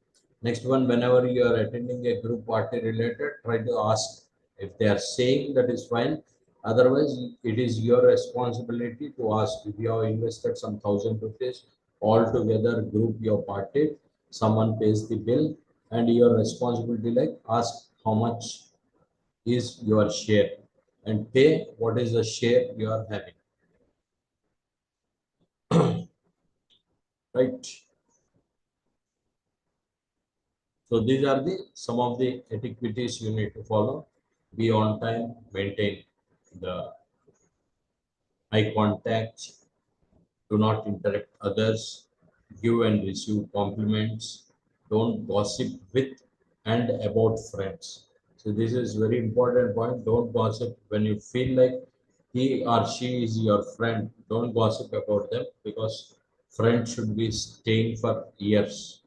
Next one, whenever you are attending a group party related, try to ask if they are saying that is fine. Otherwise, it is your responsibility to ask. If you have invested some 1,000 rupees, all together group your party, someone pays the bill, and your responsibility like ask how much is your share and pay what is the share you are having, right? So these are the some of the etiquettes you need to follow. Be on time, maintain the eye contact, do not interrupt others, give and receive compliments, don't gossip with and about friends. So this is very important point. Don't gossip when you feel like he or she is your friend. Don't gossip about them, because friends should be staying for years.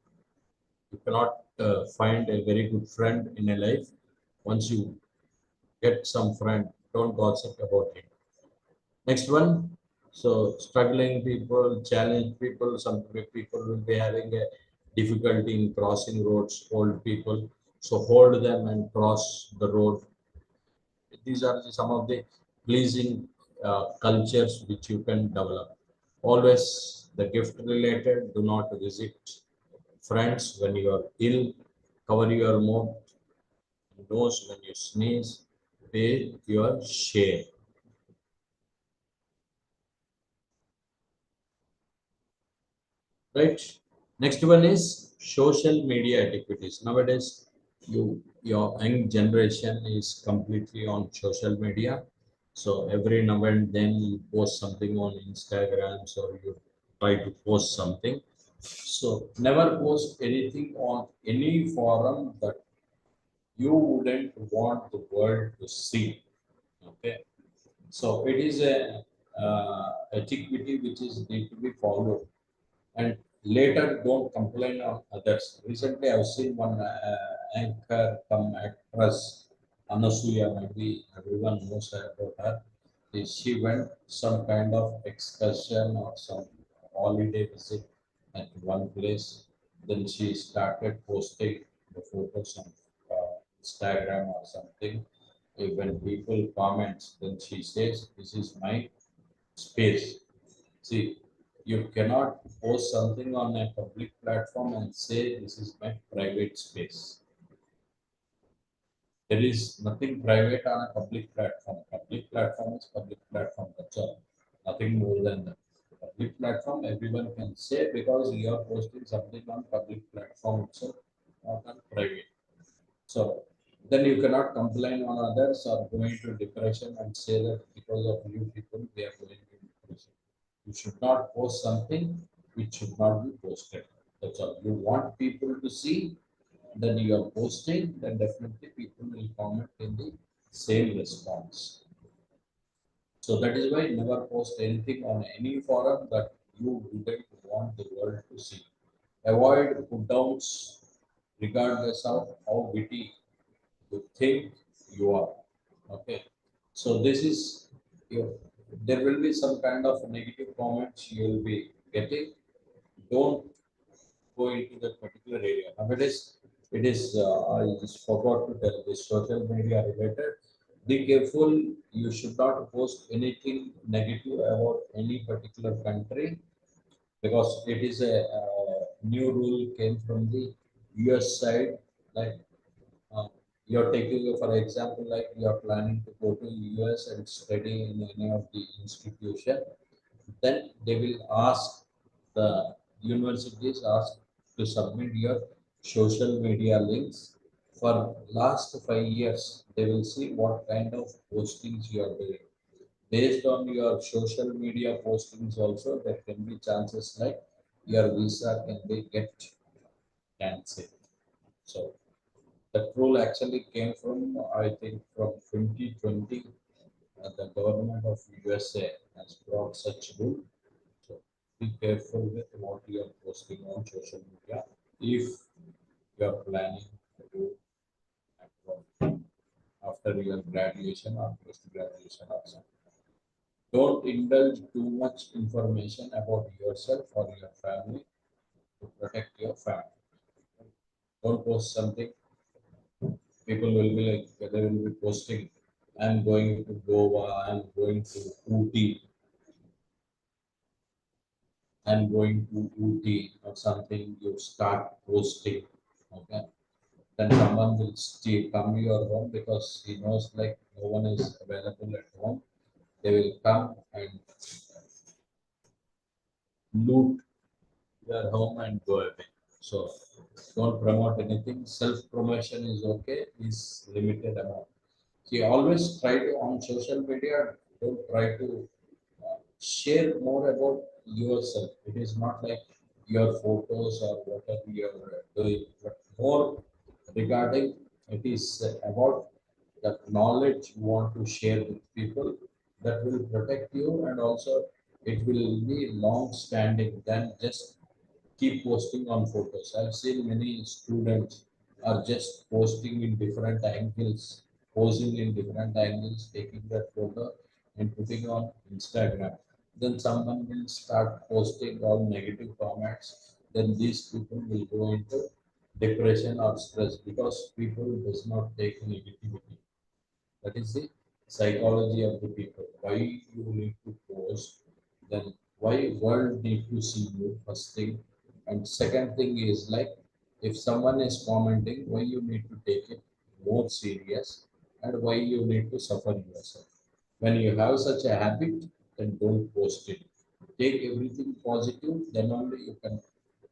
You cannot find a very good friend in a life. Once you get some friend, don't gossip about him. Next one. So struggling people, challenged people, some people will be having a difficulty in crossing roads, old people. So hold them and cross the road. These are some of the pleasing cultures which you can develop. Always the gift related, do not visit friends when you are ill, cover your mouth, nose when you sneeze, pay your share. Right. Next one is social media etiquettes. Nowadays, your young generation is completely on social media. So every now and then you post something on Instagrams, or you try to post something. So never post anything on any forum that you wouldn't want the world to see. Okay. So it is a etiquette which is need to be followed, and later don't complain on others. Recently, I've seen one anchor come actress, Anasuya, maybe everyone knows about her. She went some kind of excursion or some holiday visit at one place. Then she started posting the photos on Instagram or something. When people comments, then she says, "This is my space." See, you cannot post something on a public platform and say this is my private space. There is nothing private on a public platform. Public platform is public platform. That's all. Nothing more than that. Public platform, everyone can say, because you are posting something on public platform itself, not on private. So then you cannot complain on others or go into depression and say that because of you people we are going into depression. You should not post something. it should not be posted. That's all. You want people to see that you are posting, then definitely people will comment in the same response. So that is why never post anything on any forum that you wouldn't want the world to see. Avoid put downs regardless of how witty you think you are. Okay. So this is your, there will be some kind of negative comments you will be getting. Don't go into that particular area. Nowadays, it is, I just forgot to tell this social media related. Be careful, you should not post anything negative about any particular country because it is a new rule came from the US side. Like uh, you're taking, for example, like you're planning to go to US and study in any of the institution, then they will ask the universities ask to submit your social media links for last 5 years. They will see what kind of postings you are doing. Based on your social media postings, also there can be chances like your visa can be get cancelled. So that rule actually came from I think from 2020. The government of USA has brought such rule. So be careful with what you are posting on social media if you are planning to do abroad after your graduation or post graduation or something. Don't indulge too much information about yourself or your family to protect your family. Don't post something. People will be like they will be posting. I'm going to Goa. I'm going to Ooty. I'm going to Ooty or something. You start posting. Okay, then someone will still come to your home because he knows like no one is available at home. They will come and loot your home and go away. So don't promote anything. Self promotion is okay, is limited amount. See, always try to on social media, don't try to share more about yourself. It is not like your photos or whatever you're doing, but more regarding it is about the knowledge you want to share with people that will protect you and also it will be long standing than just keep posting on photos. I've seen many students are just posting in different angles, posing in different angles, taking that photo and putting on Instagram. Then someone will start posting all negative comments. Then these people will go into depression or stress because people does not take negativity. That is the psychology of the people. Why you need to post, then why world need to see you first thing. And second thing is like if someone is commenting, why you need to take it more serious and why you need to suffer yourself. When you have such a habit, then don't post it. Take everything positive, then only you can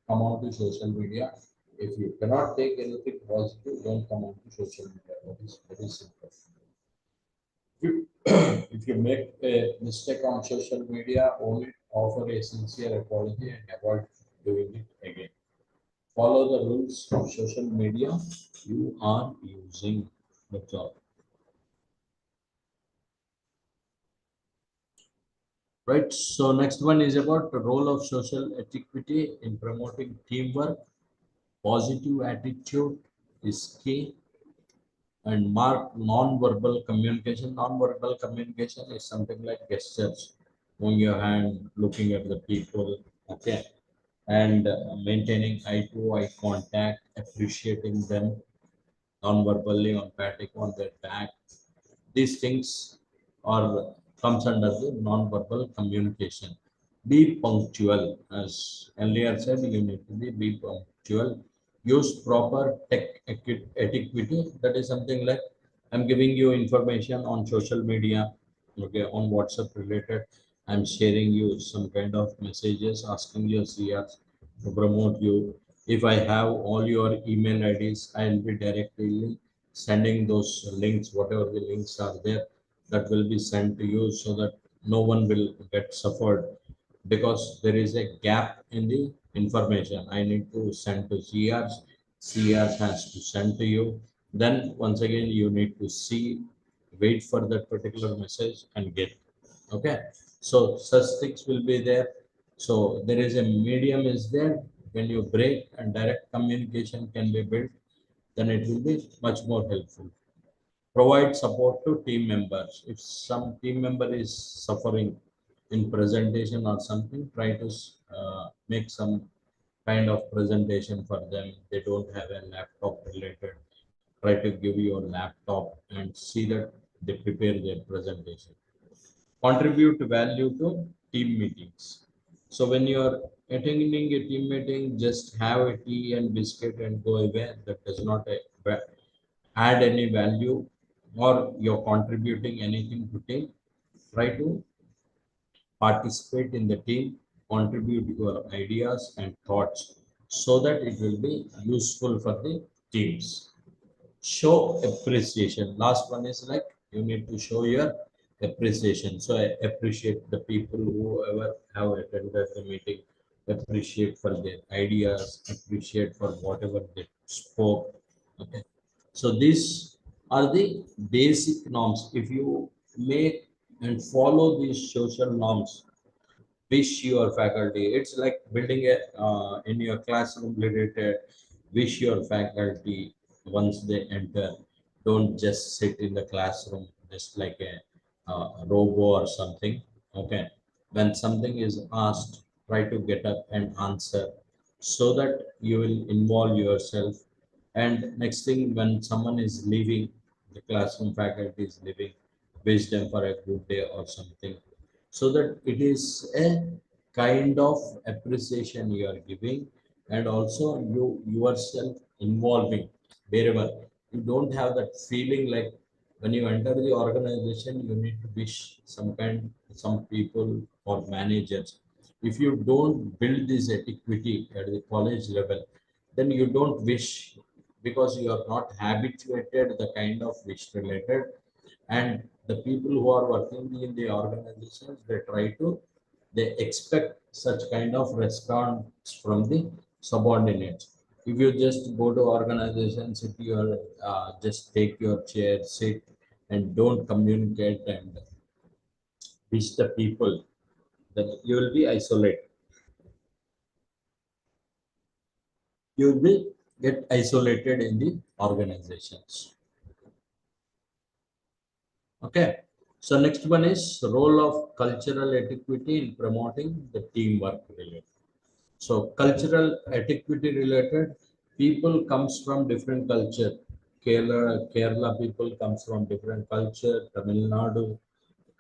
come on to social media. If you cannot take anything positive, don't come on to social media. That is very simple. You, if you make a mistake on social media, own it, offer a sincere apology, and avoid doing it again. Follow the rules of social media you are using. That's all. Right. So next one is about the role of social etiquette in promoting teamwork. Positive attitude is key. And mark non-verbal communication. Non-verbal communication is something like gestures, moving your hand, looking at the people, okay, and maintaining eye-to-eye contact, appreciating them non-verbally on patting on their back. These things are comes under the non-verbal communication. Be punctual, as earlier said. You need to be punctual. Use proper etiquette. That is something like I'm giving you information on social media, okay, on WhatsApp related. I'm sharing you some kind of messages, asking your CRs to promote you. If I have all your email IDs, I'll be directly sending those links, whatever the links are there, that will be sent to you so that no one will get suffered. because there is a gap in the information. I need to send to CRs, CRs has to send to you. Then once again, you need to see, wait for that particular message and get. Okay. So such things will be there. So there is a medium is there. When you break and direct communication can be built, then it will be much more helpful. Provide support to team members. If some team member is suffering in presentation or something, try to make some kind of presentation for them. They don't have a laptop related. Try to give you a laptop and see that they prepare their presentation. Contribute value to team meetings. So when you are attending a team meeting, just have a tea and biscuit and go away. That does not add any value, or you're contributing anything to team. Try to participate in the team, contribute your ideas and thoughts so that it will be useful for the teams. Show appreciation. Last one is like you need to show your appreciation. So I appreciate the people whoever have attended the meeting, appreciate for their ideas, appreciate for whatever they spoke. Okay. So these are the basic norms. If you make and follow these social norms, wish your faculty. It's like building a in your classroom related. Wish your faculty once they enter. Don't just sit in the classroom just like a robo or something. Okay. When something is asked, try to get up and answer so that you will involve yourself. And next thing, when someone is leaving, the classroom faculty is leaving, wish them for a good day or something, so that it is a kind of appreciation you are giving, and also you yourself involving wherever. You don't have that feeling like when you enter the organization, you need to wish some people or managers. If you don't build this etiquette at the college level, then you don't wish, because you are not habituated the kind of wish related. And the people who are working in the organizations, they expect such kind of response from the subordinates. If you just go to organizations, if you are just take your chair, sit and don't communicate and wish the people, then you will be isolated. You will be get isolated in the organizations. Okay. So next one is role of cultural etiquette in promoting the teamwork related. So cultural etiquette related, people comes from different culture. Kerala people comes from different culture. Tamil Nadu,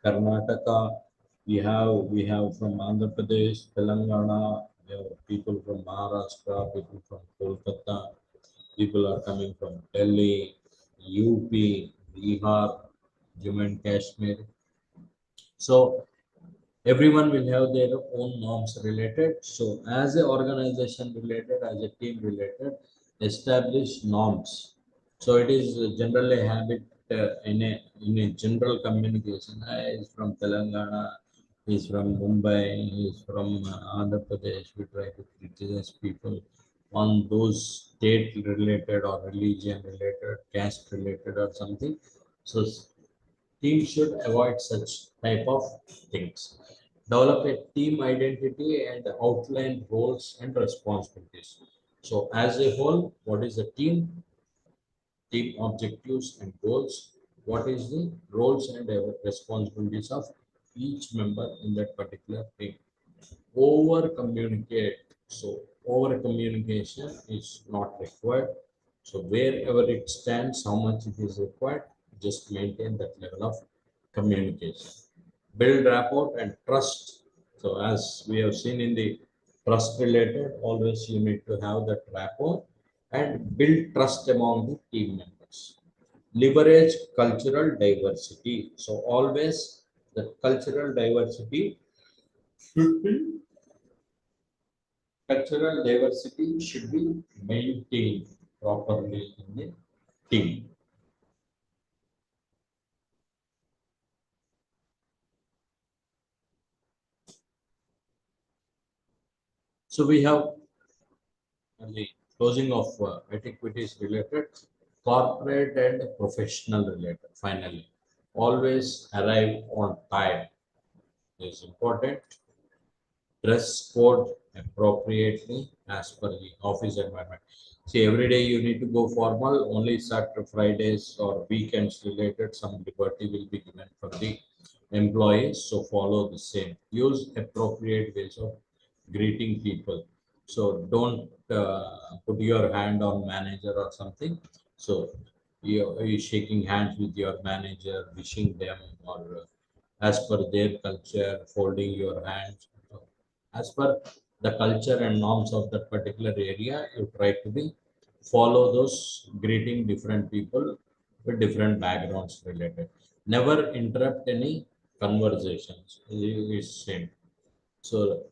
Karnataka, we have from Andhra Pradesh, Telangana, we have people from Maharashtra, people from Kolkata, people are coming from Delhi, UP, Bihar, Jammu and Kashmir. So everyone will have their own norms related. So as a organization related, as a team related, establish norms. So it is generally a habit in a general communication. I is from Telangana, he's from Mumbai, he's from Andhra Pradesh. We try to criticize people on those state related or religion related, caste related or something. So teams should avoid such type of things. Develop a team identity and outline roles and responsibilities. So as a whole, what is the team objectives and goals? What is the roles and responsibilities of each member in that particular team? Over communicate. So over communication is not required. So wherever it stands, how much it is required, just maintain that level of communication. Build rapport and trust. So as we have seen in the trust related, always you need to have that rapport and build trust among the team members. Leverage cultural diversity. So always the cultural diversity should be cultural diversity should be maintained properly in the team. So we have the closing of etiquities related, corporate and professional related. Finally, always arrive on time is important. Dress code appropriately as per the office environment. See, every day you need to go formal, only Saturday, Fridays or weekends related, some liberty will be given for the employees. So follow the same. Use appropriate ways of greeting people. So don't put your hand on manager or something. So you're shaking hands with your manager, wishing them, or as per their culture, folding your hands. As per the culture and norms of that particular area, you try to be follow those, greeting different people with different backgrounds related. Never interrupt any conversations is same. So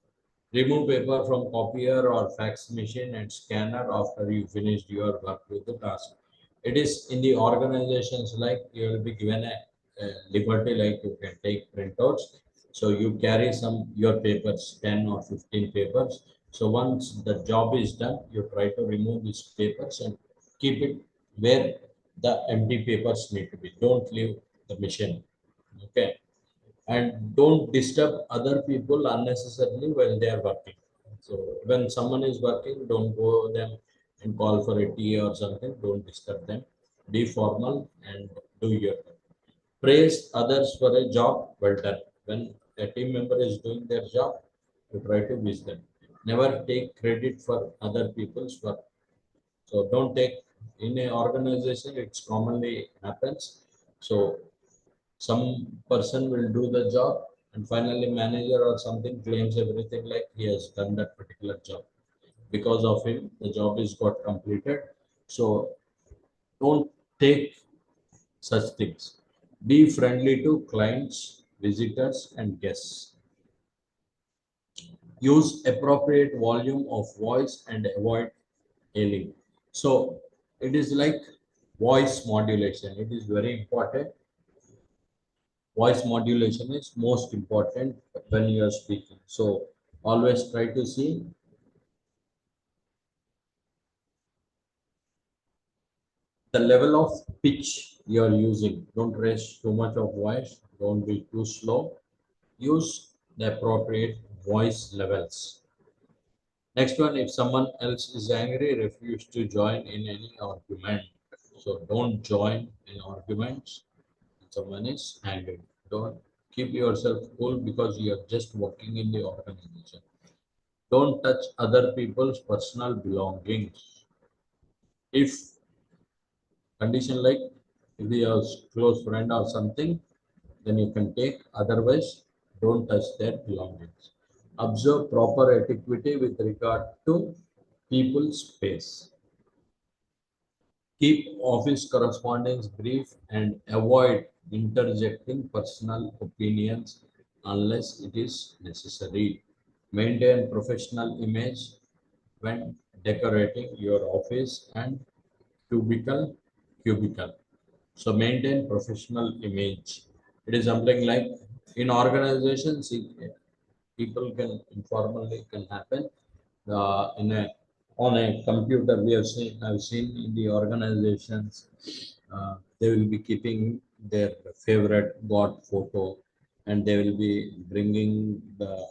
remove paper from copier or fax machine and scanner after you finished your work with the task. It is in the organizations like you will be given a liberty, like you can take printouts. So you carry some your papers, 10 or 15 papers. So once the job is done, you try to remove these papers and keep it where the empty papers need to be. Don't leave the machine. Okay, and don't disturb other people unnecessarily while they are working. So when someone is working, don't go them and call for a tea or something. Don't disturb them. Be formal and do your work. Praise others for a job well done. When a team member is doing their job, you try to wish them. Never take credit for other people's work. So don't take in a organization. It's commonly happens. So some person will do the job and finally manager or something claims everything like he has done that particular job. Because of him, the job is got completed. So don't take such things. Be friendly to clients, visitors, and guests. Use appropriate volume of voice and avoid yelling. So it is like voice modulation. It is very important. Voice modulation is most important when you are speaking. So always try to see the level of pitch you are using. Don't raise too much of voice. Don't be too slow. Use the appropriate voice levels. Next one, if someone else is angry, refuse to join in any argument. So don't join in arguments when someone is angry. Don't keep yourself cool because you are just working in the organization. Don't touch other people's personal belongings. If condition like if they are close friend or something, then you can take. Otherwise, don't touch their belongings. Observe proper etiquette with regard to people's space. Keep office correspondence brief and avoid interjecting personal opinions unless it is necessary. Maintain professional image when decorating your office and cubicle. So maintain professional image. It is something like in organizations, people can informally can happen in a on a computer. We have seen I've seen in the organizations they will be keeping their favorite god photo, and they will be bringing the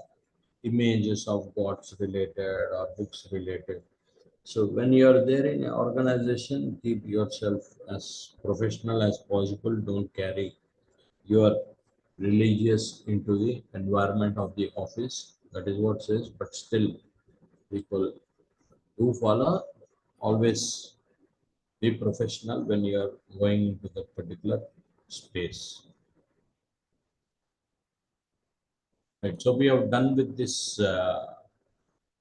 images of gods related or books related. So when you are there in an organization, keep yourself as professional as possible. Don't carry your religious into the environment of the office. That is what says, but still people do follow. Always be professional when you are going into that particular space. Right. So we have done with this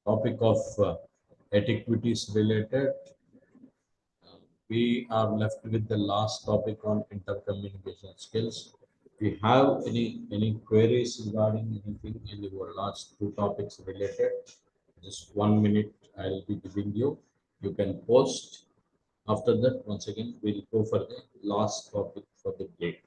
topic of etiquities related. We are left with the last topic on intercommunication skills. If you have any queries regarding anything in the last two topics related, just 1 minute I'll be giving you. You can post. After that, once again, we'll go for the last topic for the day.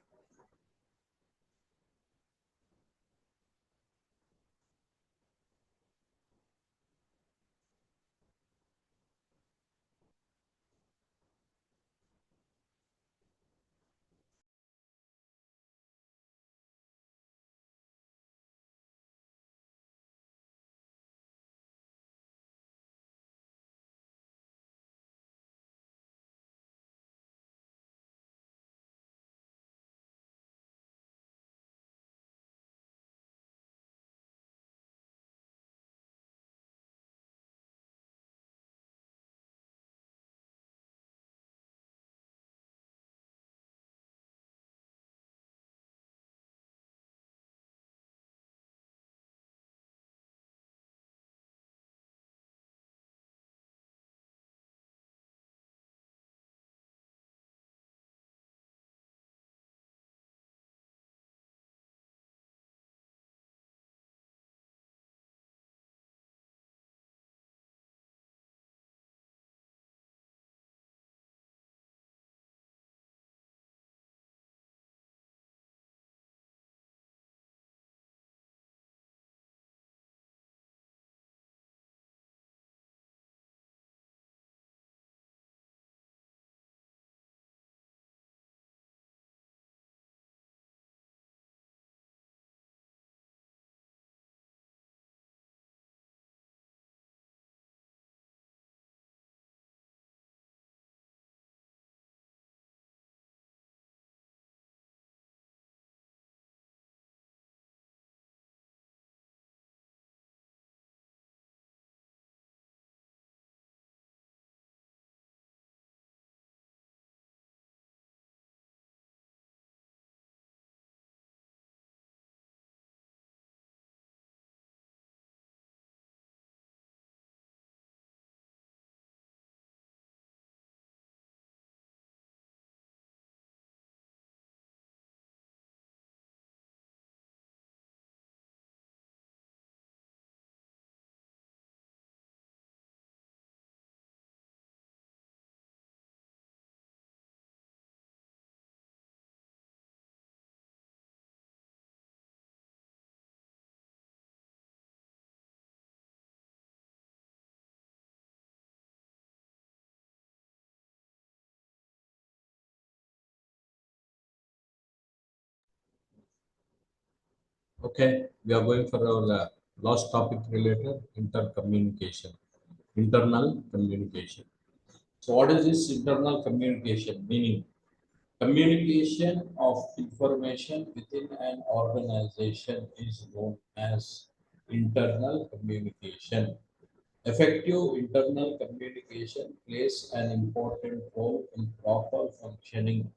Okay, we are going for our last topic related intercommunication, internal communication. So, what is this internal communication? Meaning, communication of information within an organization is known as internal communication. Effective internal communication plays an important role in proper functioning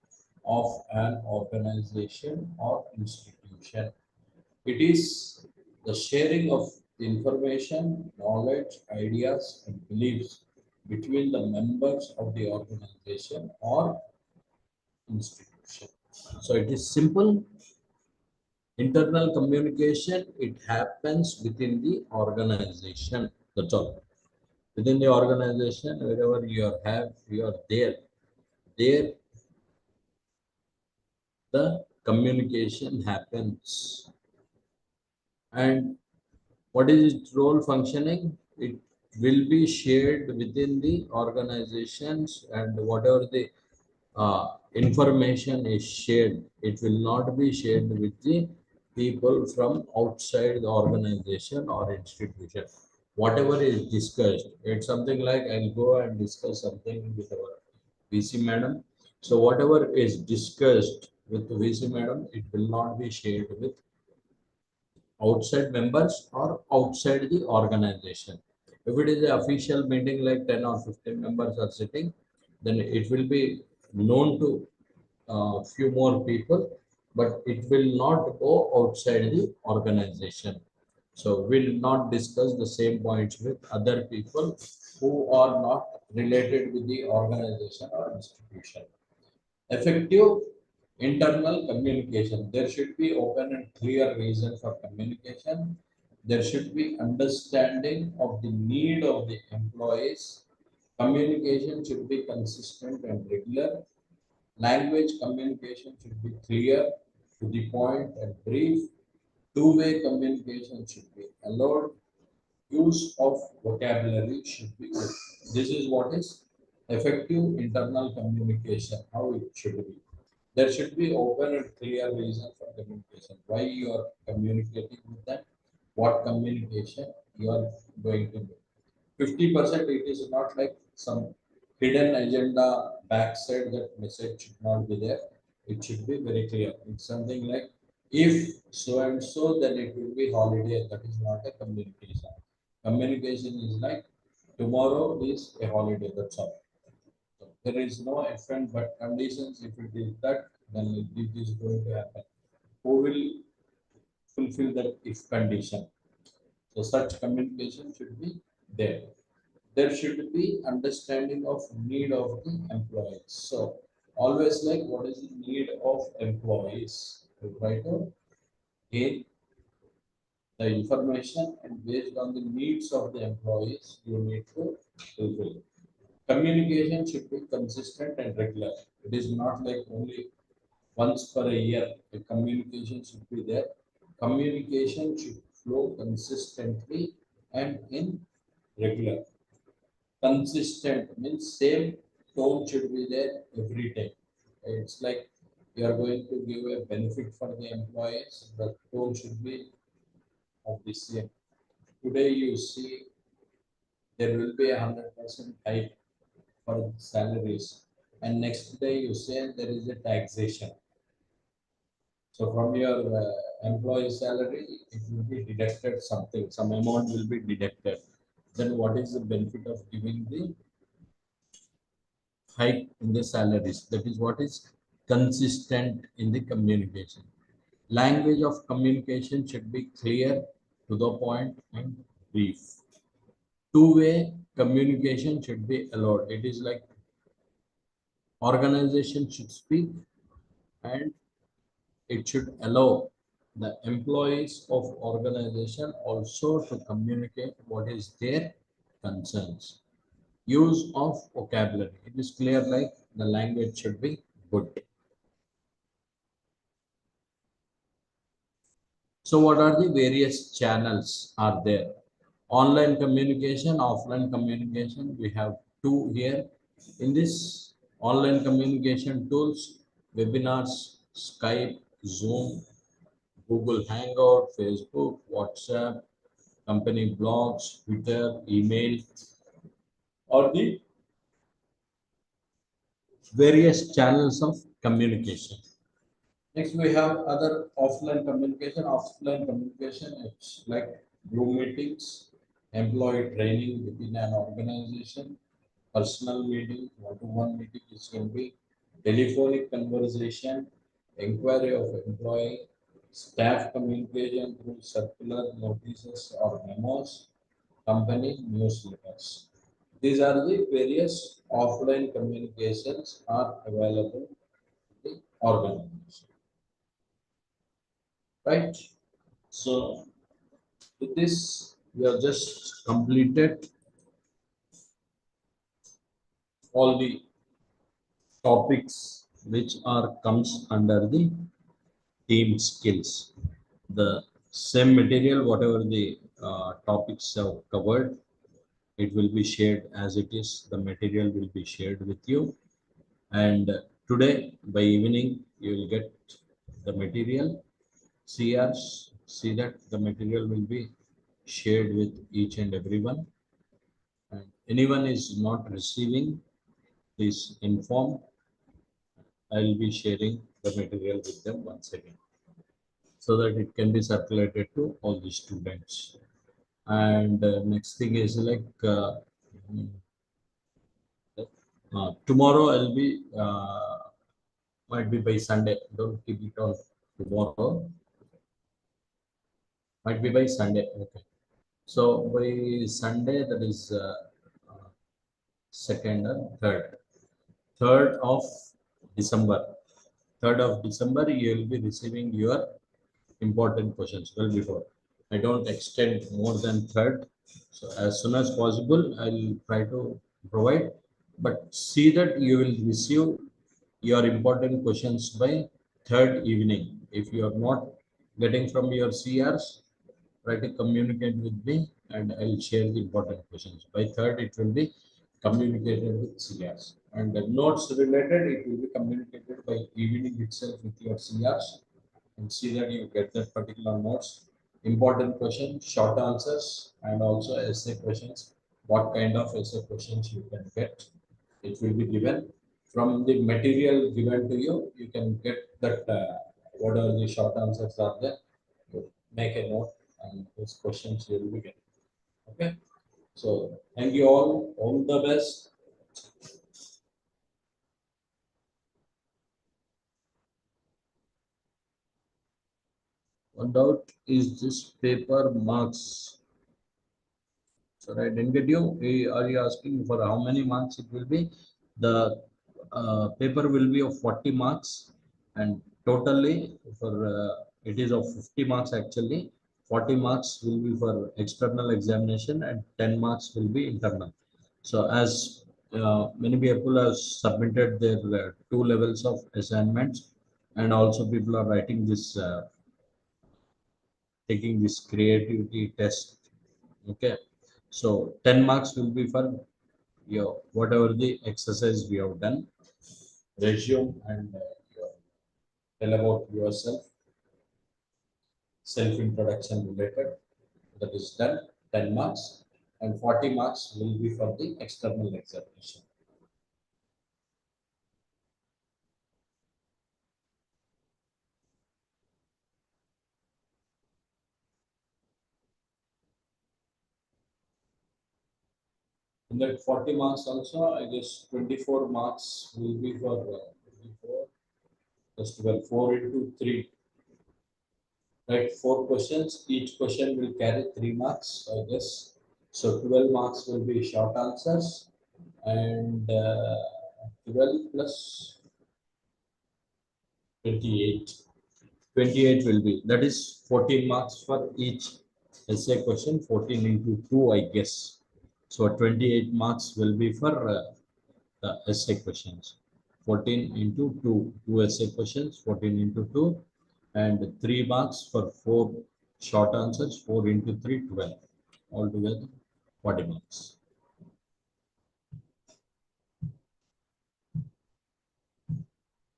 of an organization or institution. It is the sharing of information, knowledge, ideas, and beliefs between the members of the organization or institution. So it is simple internal communication. It happens within the organization. That's all. Within the organization, wherever you are there. There, the communication happens. And what is its role functioning? It will be shared within the organizations, and whatever the information is shared, it will not be shared with the people from outside the organization or institution. Whatever is discussed, it's something like I'll go and discuss something with our VC madam. So whatever is discussed with the VC madam, it will not be shared with outside members or outside the organization. If it is an official meeting like 10 or 15 members are sitting, then it will be known to a few more people, but it will not go outside the organization. So we'll not discuss the same points with other people who are not related with the organization or institution. Effective internal communication. There should be open and clear reason for communication. There should be understanding of the need of the employees. Communication should be consistent and regular. Language communication should be clear, to the point, and brief. Two-way communication should be allowed. Use of vocabulary should be good. This is what is effective internal communication, how it should be. There should be open and clear reason for communication. Why you are communicating with them, what communication you are going to do. 50% it is not like some hidden agenda backside that message should not be there. It should be very clear. It's something like if so and so, then it will be holiday. That is not a communication. Communication is like tomorrow is a holiday. That's all. So there is no if and but conditions. If it is that, then it is going to happen. Who will fulfill that if condition? So such communication should be there. There should be understanding of need of the employees. So always like what is the need of employees? You try to gain the information and based on the needs of the employees, you need to fulfill. Communication should be consistent and regular. It is not like only once per a year. The communication should be there. Communication should flow consistently and in regular. Consistent means same tone should be there every time. It's like you are going to give a benefit for the employees, the tone should be of the same. Today you see there will be 100% hike for salaries, and next day you say there is a taxation. So from your employee salary, it will be deducted something, some amount will be deducted. Then what is the benefit of giving the hike in the salaries? That is what is consistent in the communication. Language of communication should be clear, to the point, and brief. Two-way communication should be allowed. It is like organization should speak and it should allow the employees of organization also to communicate what is their concerns. Use of vocabulary. It is clear like the language should be good. So what are the various channels are there? Online communication, offline communication. We have two here. In this online communication tools, webinars, Skype, Zoom, Google Hangout, Facebook, WhatsApp, company blogs, Twitter, email, or the various channels of communication. Next, we have other offline communication. Offline communication, it's like Zoom meetings, employee training within an organization, personal meeting, one-to-one meeting. It can be telephonic conversation, inquiry of employee, staff communication through circular notices or memos, company newsletters. These are the various offline communications are available in the organization, right? So with this, we have just completed all the topics which are comes under the team skills. The same material, whatever the topics have covered, it will be shared as it is. The material will be shared with you. And today by evening, you will get the material. See that the material will be shared with each and everyone. And anyone is not receiving, please inform. I will be sharing the material with them once again so that it can be circulated to all the students. And next thing is like tomorrow I'll be might be by Sunday. Don't keep it on tomorrow. Might be by Sunday. Okay. So by Sunday, that is second and third. 3rd of December. 3rd of December, you will be receiving your important questions well before. I don't extend more than 3rd. So as soon as possible, I'll try to provide. But see that you will receive your important questions by 3rd evening. If you are not getting from your CRs, try to communicate with me and I'll share the important questions. By 3rd, it will be communicated with CRs. And the notes related, it will be communicated by evening itself with your CRs and see that you get that particular notes. Important questions, short answers, and also essay questions. What kind of essay questions you can get? It will be given from the material given to you. You can get that what are the short answers are there. Make a note, and those questions you will be getting. Okay. So thank you all. All the best. One doubt is this paper marks. So I didn't get you. Are you asking for how many marks it will be? The paper will be of 40 marks, and totally for it is of 50 marks actually. 40 marks will be for external examination, and 10 marks will be internal. So as many people have submitted their 2 levels of assignments, and also people are writing this, taking this creativity test. Okay, so 10 marks will be for your whatever the exercise we have done, resume and tell about yourself, self introduction related. That is done, 10 marks, and 40 marks will be for the external examination. In that 40 marks also, I guess 24 marks will be for 24, just well, 4 into 3. Right, 4 questions. Each question will carry 3 marks, I guess. So 12 marks will be short answers, and 12 plus 28. 28 will be, that is 14 marks for each essay question, 14 into 2, I guess. So 28 marks will be for the essay questions. 14 into 2, 2 essay questions, 14 into 2, and 3 marks for 4 short answers, 4 into 3, 12. Altogether, 40 marks.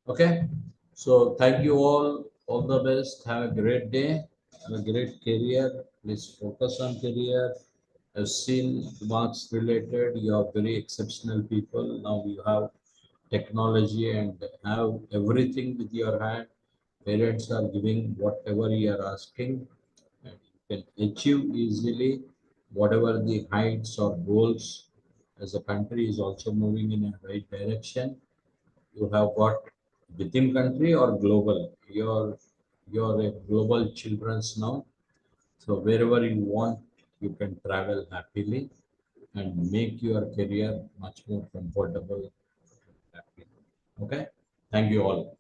Okay, so thank you all. All the best. Have a great day. Have a great career. Please focus on career. I've seen marks related. You are very exceptional people. Now you have technology and have everything with your hand. Parents are giving whatever you are asking, and you can achieve easily whatever the heights or goals. As a country is also moving in a right direction, you have got within country or global. You're a global children's now. So wherever you want, you can travel happily and make your career much more comfortable. Happy. Okay. Thank you all.